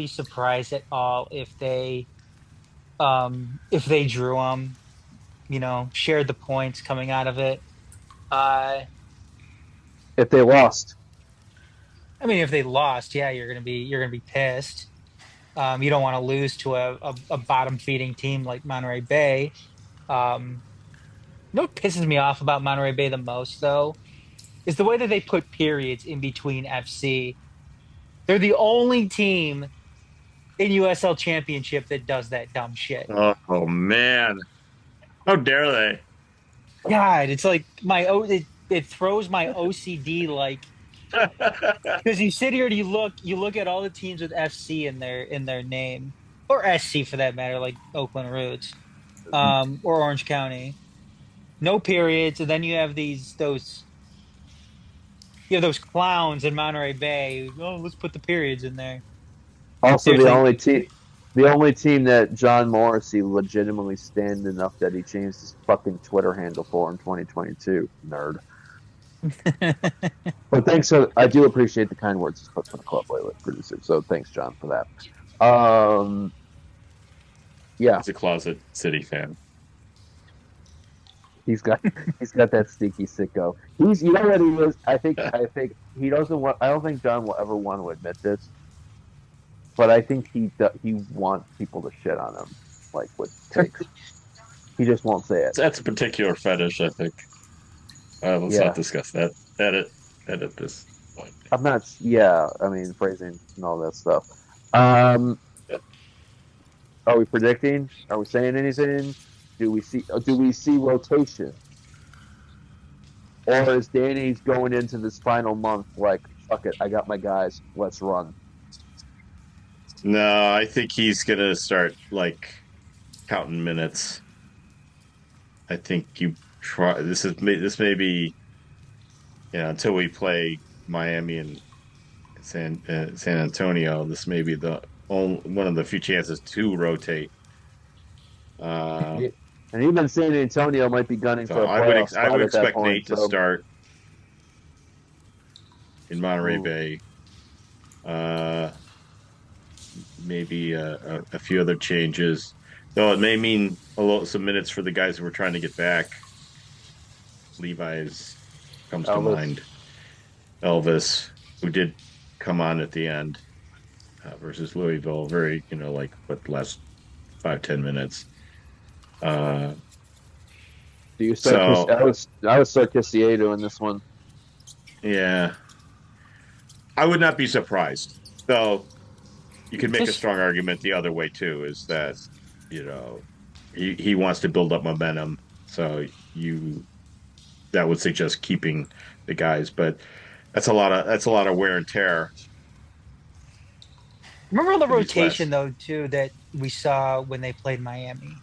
Speaker 15: surprised at all if they drew them, shared the points coming out of it.
Speaker 13: If they lost.
Speaker 15: I mean, if they lost, yeah, you're gonna be pissed. You don't want to lose to a bottom feeding team like Monterey Bay. What pisses me off about Monterey Bay the most, though, is the way that they put periods in between FC. They're the only team in USL Championship that does that dumb shit.
Speaker 14: Oh man, how dare they?
Speaker 15: God, it's like it throws my OCD like. Because you sit here and you look at all the teams with FC in their name, or SC for that matter, like Oakland Roots, or Orange County. No periods, and then you have those clowns in Monterey Bay. Oh, let's put the periods in there.
Speaker 13: Also, the only team that John Morrissey legitimately stand enough that he changed his fucking Twitter handle for in 2022. Nerd. But thanks. I do appreciate the kind words he's put from the club lately, producer. So thanks, John, for that. Yeah,
Speaker 14: he's a closet City fan.
Speaker 13: He's got that sneaky sicko. He's, you know what he is. I think he doesn't want. I don't think John will ever want to admit this, but I think he wants people to shit on him, like with takes. He just won't say it.
Speaker 14: That's a particular fetish, I think. Let's not discuss that. Edit this.
Speaker 13: I'm not. Yeah, I mean phrasing and all that stuff. Are we predicting? Are we saying anything? Do we see rotation? Or is Danny's going into this final month like, fuck it, I got my guys, let's run?
Speaker 14: No, I think he's gonna start like counting minutes. I think you try. This may be, until we play Miami and San Antonio. This may be one of the few chances to rotate.
Speaker 13: And And even San Antonio might be gunning for a
Speaker 14: I
Speaker 13: playoff
Speaker 14: would
Speaker 13: spot at that
Speaker 14: expect
Speaker 13: point,
Speaker 14: Nate to
Speaker 13: so-
Speaker 14: start in Monterey
Speaker 13: Ooh.
Speaker 14: Bay. Maybe a few other changes. Though it may mean some minutes for the guys who were trying to get back. Levi's comes to mind. Elvis, who did come on at the end versus Louisville, very, like the last 5-10 minutes.
Speaker 13: Do you start? I would start Kissiedo in this one.
Speaker 14: Yeah, I would not be surprised. Though you could make a strong argument the other way too. Is that he wants to build up momentum, so that would suggest keeping the guys, but that's a lot of wear and tear.
Speaker 15: Remember the rotation though too that we saw when they played Miami.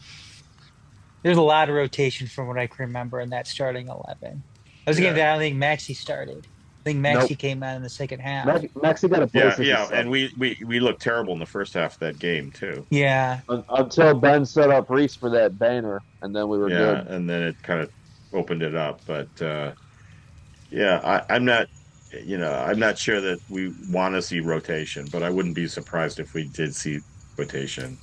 Speaker 15: There's a lot of rotation from what I can remember in that starting 11. That was a game that I don't think Maxey started. I think Maxey came out in the second half.
Speaker 13: Maxey got a brace.
Speaker 14: And we looked terrible in the first half of that game too.
Speaker 15: Yeah.
Speaker 13: Until Ben set up Reese for that banner, and then we were good.
Speaker 14: And then it kind of opened it up. But I'm not. I'm not sure that we want to see rotation, but I wouldn't be surprised if we did see rotation.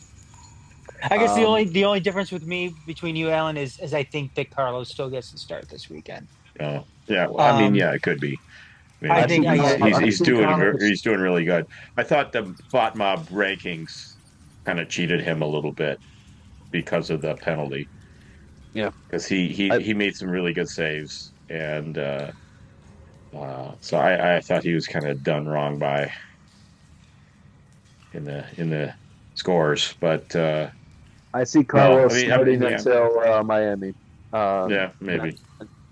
Speaker 15: I guess the only difference with me between you, Alan, is I think that Carlos still gets to start this weekend.
Speaker 14: Oh, yeah. Well, it could be.
Speaker 15: I think
Speaker 14: he's doing really good. I thought the Bot Mob rankings kind of cheated him a little bit because of the penalty.
Speaker 13: Yeah,
Speaker 14: because he made some really good saves, and so I thought he was kind of done wrong by in the scores, but
Speaker 13: I see Carlos starting until Miami.
Speaker 14: Maybe.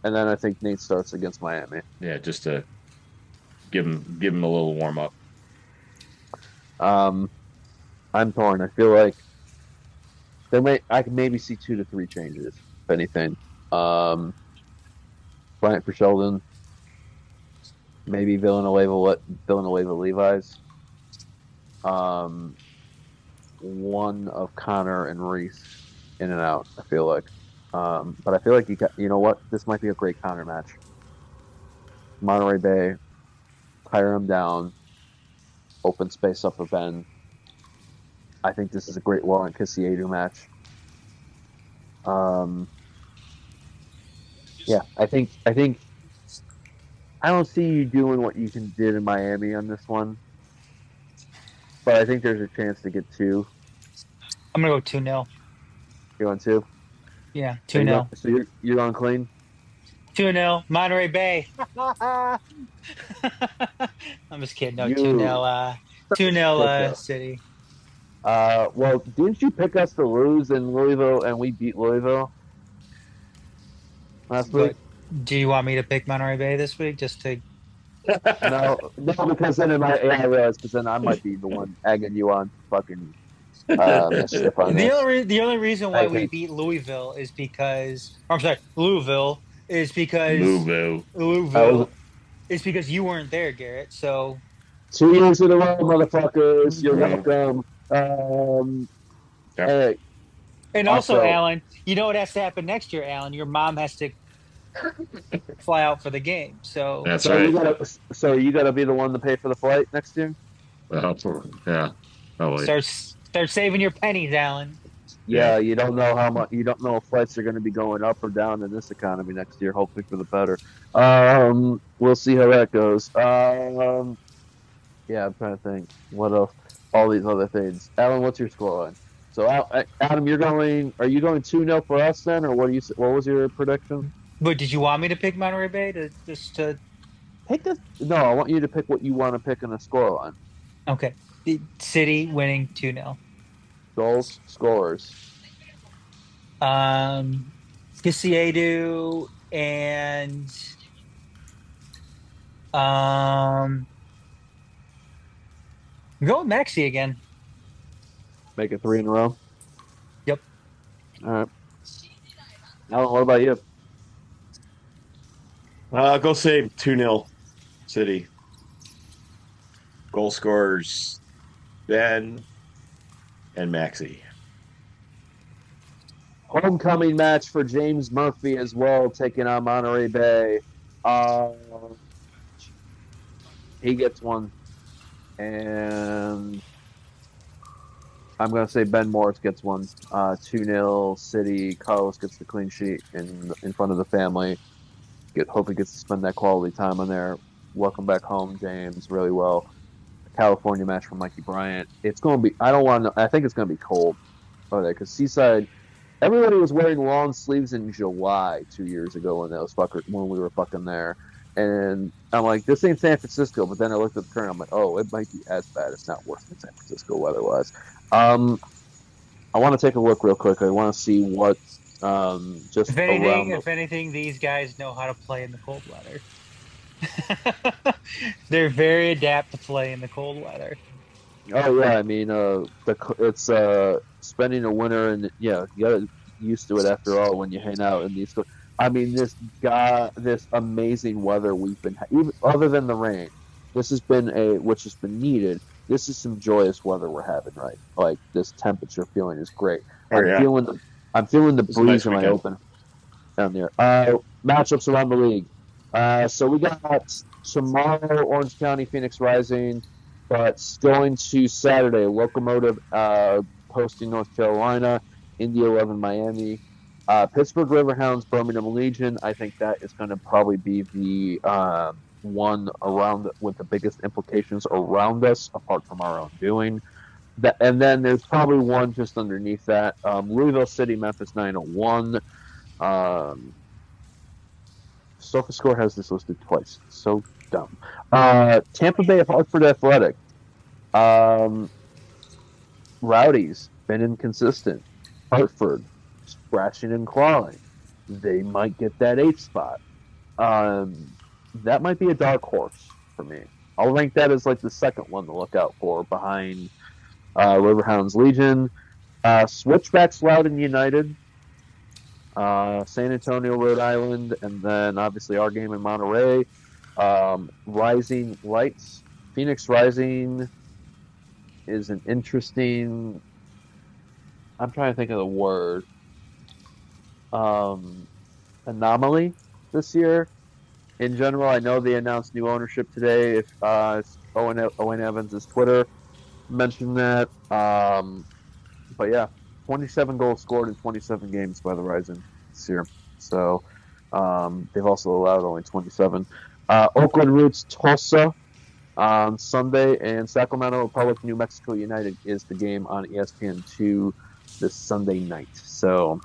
Speaker 13: And then I think Nate starts against Miami.
Speaker 14: Yeah, just to give him a little warm up.
Speaker 13: I'm torn. I feel like I can maybe see 2 to 3 changes, if anything. Bryant for Sheldon. Maybe Villanueva Levi's. One of Connor and Reese in and out, I feel like. But I feel like you know what? This might be a great Connor match. Monterey Bay, tire him down, open space up for Ben. I think this is a great Laurent Kissiedo match. I think I don't see you doing what you did in Miami on this one, but I think there's a chance to get 2.
Speaker 15: I'm gonna go 2-0.
Speaker 13: You going 2?
Speaker 15: Yeah, 2-0.
Speaker 13: So you're going clean?
Speaker 15: 2-0, Monterey Bay. I'm just kidding. No, 2-0. 2-0 City.
Speaker 13: Well, didn't you pick us to lose in Louisville, and we beat Louisville last week?
Speaker 15: Do you want me to pick Monterey Bay this week, just to?
Speaker 13: No, because then I realized because then I might be the one egging you on fucking.
Speaker 15: The only reason why we beat Louisville is because Louisville is because you weren't there, Garrett. So
Speaker 13: 2 years in a row, motherfuckers. You're welcome. Hey.
Speaker 15: And also, Alan, you know what has to happen next year, Alan? Your mom has to fly out for the game. So
Speaker 14: that's right.
Speaker 13: You gotta be the one to pay for the flight next year.
Speaker 14: Well, yeah. Probably.
Speaker 15: Start saving your pennies, Alan.
Speaker 13: Yeah, you don't know how much. You don't know if flights are going to be going up or down in this economy next year. Hopefully for the better. We'll see how that goes. Yeah, I'm trying to think. What else? All these other things. Alan, what's your scoreline? So, Adam, are you going 2-0 for us then, or what was your prediction?
Speaker 15: But did you want me to pick Monterey Bay to
Speaker 13: pick this? No, I want you to pick what you want to pick in a scoreline.
Speaker 15: Okay, the City winning 2-0.
Speaker 13: Goals, scorers.
Speaker 15: Kissiedo and go with Maxey again.
Speaker 13: Make it 3 in a row.
Speaker 15: Yep.
Speaker 13: All right. Alan, what about you?
Speaker 14: Go save 2-0 City. Goal scorers Ben and Maxey.
Speaker 13: Homecoming match for James Murphy as well, taking on Monterey Bay. He gets one. And I'm going to say Ben Morris gets one. 2-0 City. Carlos gets the clean sheet in front of the family. Hope he gets to spend that quality time on there. Welcome back home, James. Really well. California match for Mikey Bryant. It's going to be, I think it's going to be cold over there because Seaside, everybody was wearing long sleeves in July 2 years ago when we were fucking there. And I'm like, this ain't San Francisco. But then I looked at the current. I'm like, oh, it might be as bad. It's not worse than San Francisco weather-wise. I want to take a look real quick. I want to see what just
Speaker 15: if anything, these guys know how to play in the cold weather. They're very adept to play in the cold weather.
Speaker 13: Oh yeah, I mean, it's spending a winter, and yeah, you got used to it after all when you hang out in these. I mean, this amazing weather we've been, even other than the rain, this has been which has been needed. This is some joyous weather we're having, right? Like this temperature feeling is great. I'm feeling the breeze in my open down there. Matchups around the league. So we got tomorrow Orange County Phoenix Rising, but going to Saturday Locomotive hosting North Carolina, Indy 11 Miami, Pittsburgh Riverhounds Birmingham Legion. I think that is going to probably be the one around with the biggest implications around us, apart from our own doing. And then there's probably one just underneath that. Louisville City Memphis 901. SofaScore has this listed twice. So dumb. Tampa Bay of Hartford Athletic. Rowdies, been inconsistent. Hartford, scratching and clawing. They might get that 8th spot. That might be a dark horse for me. I'll rank that as like the second one to look out for behind Riverhounds Legion. Switchbacks Loudoun United. San Antonio, Rhode Island, and then obviously our game in Monterey. Rising Lights. Phoenix Rising is an interesting, I'm trying to think of the word, anomaly this year. In general, I know they announced new ownership today. If Owen Evans' Twitter mentioned that. But yeah, 27 goals scored in 27 games by the Rising this year. So they've also allowed only 27. Oakland Roots Tulsa on Sunday, and Sacramento Republic New Mexico United is the game on ESPN2 this Sunday night. So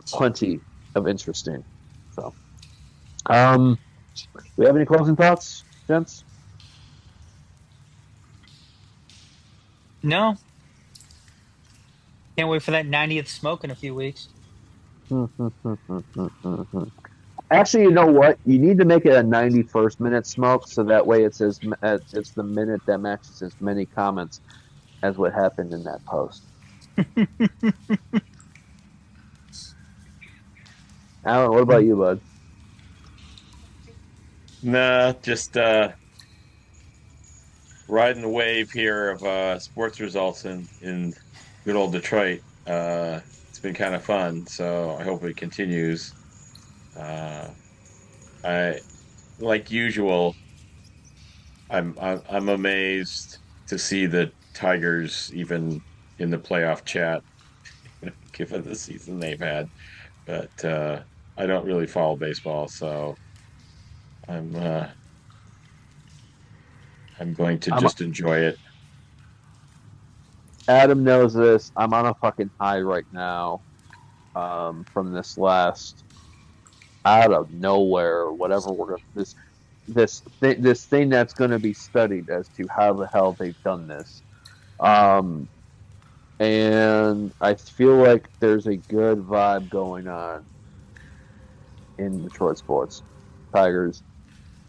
Speaker 13: plenty of interesting. So do we have any closing thoughts, gents?
Speaker 15: No. Can't wait for that 90th smoke in a few weeks.
Speaker 13: Actually, you know what? You need to make it a 91st minute smoke, so that way it's the minute that matches as many comments as what happened in that post. Alan, what about you, bud?
Speaker 14: Nah, just riding the wave here of sports results in good old Detroit. It's been kind of fun, so I hope it continues. I, like usual, I'm amazed to see the Tigers even in the playoff chat, given the season they've had. But I don't really follow baseball, so I'm going to just enjoy it.
Speaker 13: Adam knows this. I'm on a fucking high right now from this last out of nowhere, whatever this thing that's going to be studied as to how the hell they've done this. And I feel like there's a good vibe going on in Detroit sports. Tigers.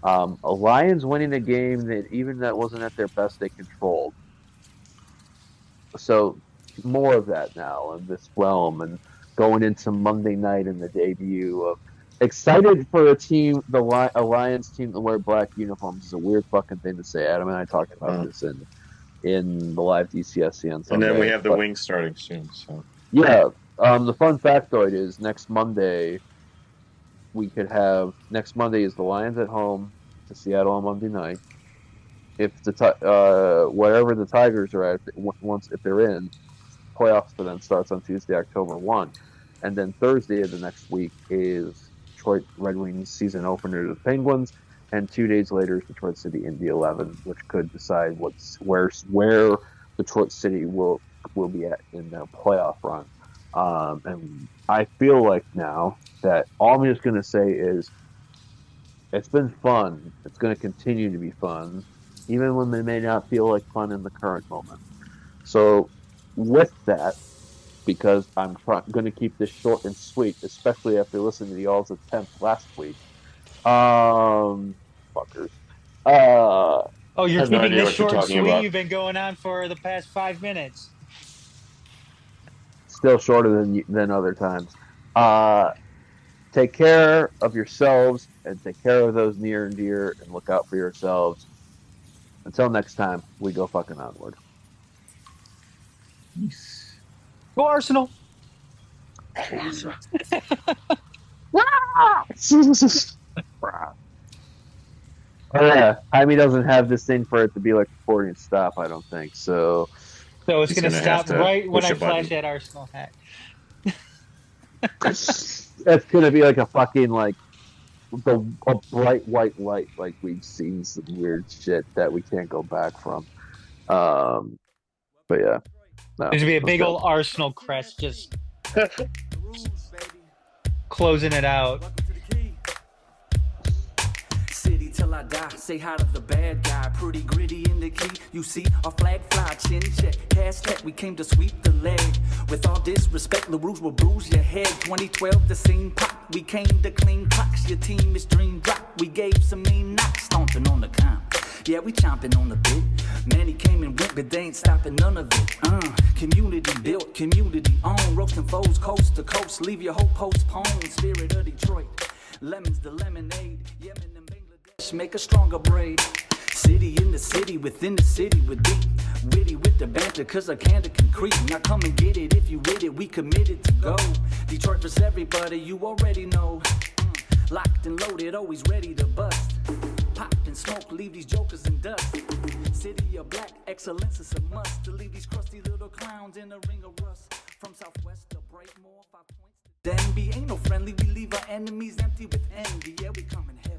Speaker 13: Lions winning a game that wasn't at their best, they controlled. So more of that now in this realm, and going into Monday night and the debut of excited for a Lions team to wear black uniforms is a weird fucking thing to say. Adam and I talked about this in the live DCSC on Sunday.
Speaker 14: And then we have the Wings starting soon. So
Speaker 13: yeah, The fun factoid is next Monday is the Lions at home to Seattle on Monday night. If wherever the Tigers are at, if they're in, playoffs for them starts on Tuesday, October 1. And then Thursday of the next week is Detroit Red Wings season opener to the Penguins, and 2 days later is Detroit City Indy 11, which could decide where Detroit City will be at in their playoff run. And I feel like now that all I'm just going to say is it's been fun. It's going to continue to be fun, even when they may not feel like fun in the current moment. So with that, because I'm going to keep this short and sweet, especially after listening to the All's attempt last week. Fuckers.
Speaker 15: Oh, you're
Speaker 14: have no
Speaker 15: keeping
Speaker 14: idea
Speaker 15: this
Speaker 14: what you're
Speaker 15: short and
Speaker 14: talking
Speaker 15: sweet?
Speaker 14: about.
Speaker 15: You've been going on for the past 5 minutes.
Speaker 13: Still shorter than other times. Take care of yourselves and take care of those near and dear, and look out for yourselves. Until next time, we go fucking onward.
Speaker 15: Go Arsenal!
Speaker 13: Oh yeah, Jaime doesn't have this thing for it to be like recording stop, I don't think. So
Speaker 15: it's going to stop right when I flash
Speaker 14: button.
Speaker 15: that Arsenal hat.
Speaker 13: That's going to be like a fucking a bright white light, like we've seen some weird shit that we can't go back from. But yeah, no,
Speaker 15: There's going to be a big old Arsenal crest just closing it out.
Speaker 12: City till I die, say hi to the bad guy. Pretty gritty in the key, you see our flag fly, chin check, hashtag we came to sweep the leg. With all disrespect, LOLou will bruise your head. 2012 the scene pop, we came to clean clocks. Your team is dream drop, we gave some mean knocks. Stomping on the comp, yeah we chomping on the bit. Many came and went, but they ain't stopping none of it. Community built, community owned, roasting foes coast to coast. Leave your hope postponed, spirit of Detroit. Lemons the lemonade, Yemen and Bangladesh make a stronger braid. City in the city, within the city with deep. Witty with the banter, cause I can't concrete. Now come and get it if you with it, we committed to go. Detroit versus everybody, you already know. Locked and loaded, always ready to bust. Pop and smoke, leave these jokers in dust. City of black, excellence is a must. To leave these crusty little clowns in a ring of rust. From southwest to Brightmoor, 5 points to Denby. Ain't no friendly, we leave our enemies empty with envy. Yeah, we coming hell.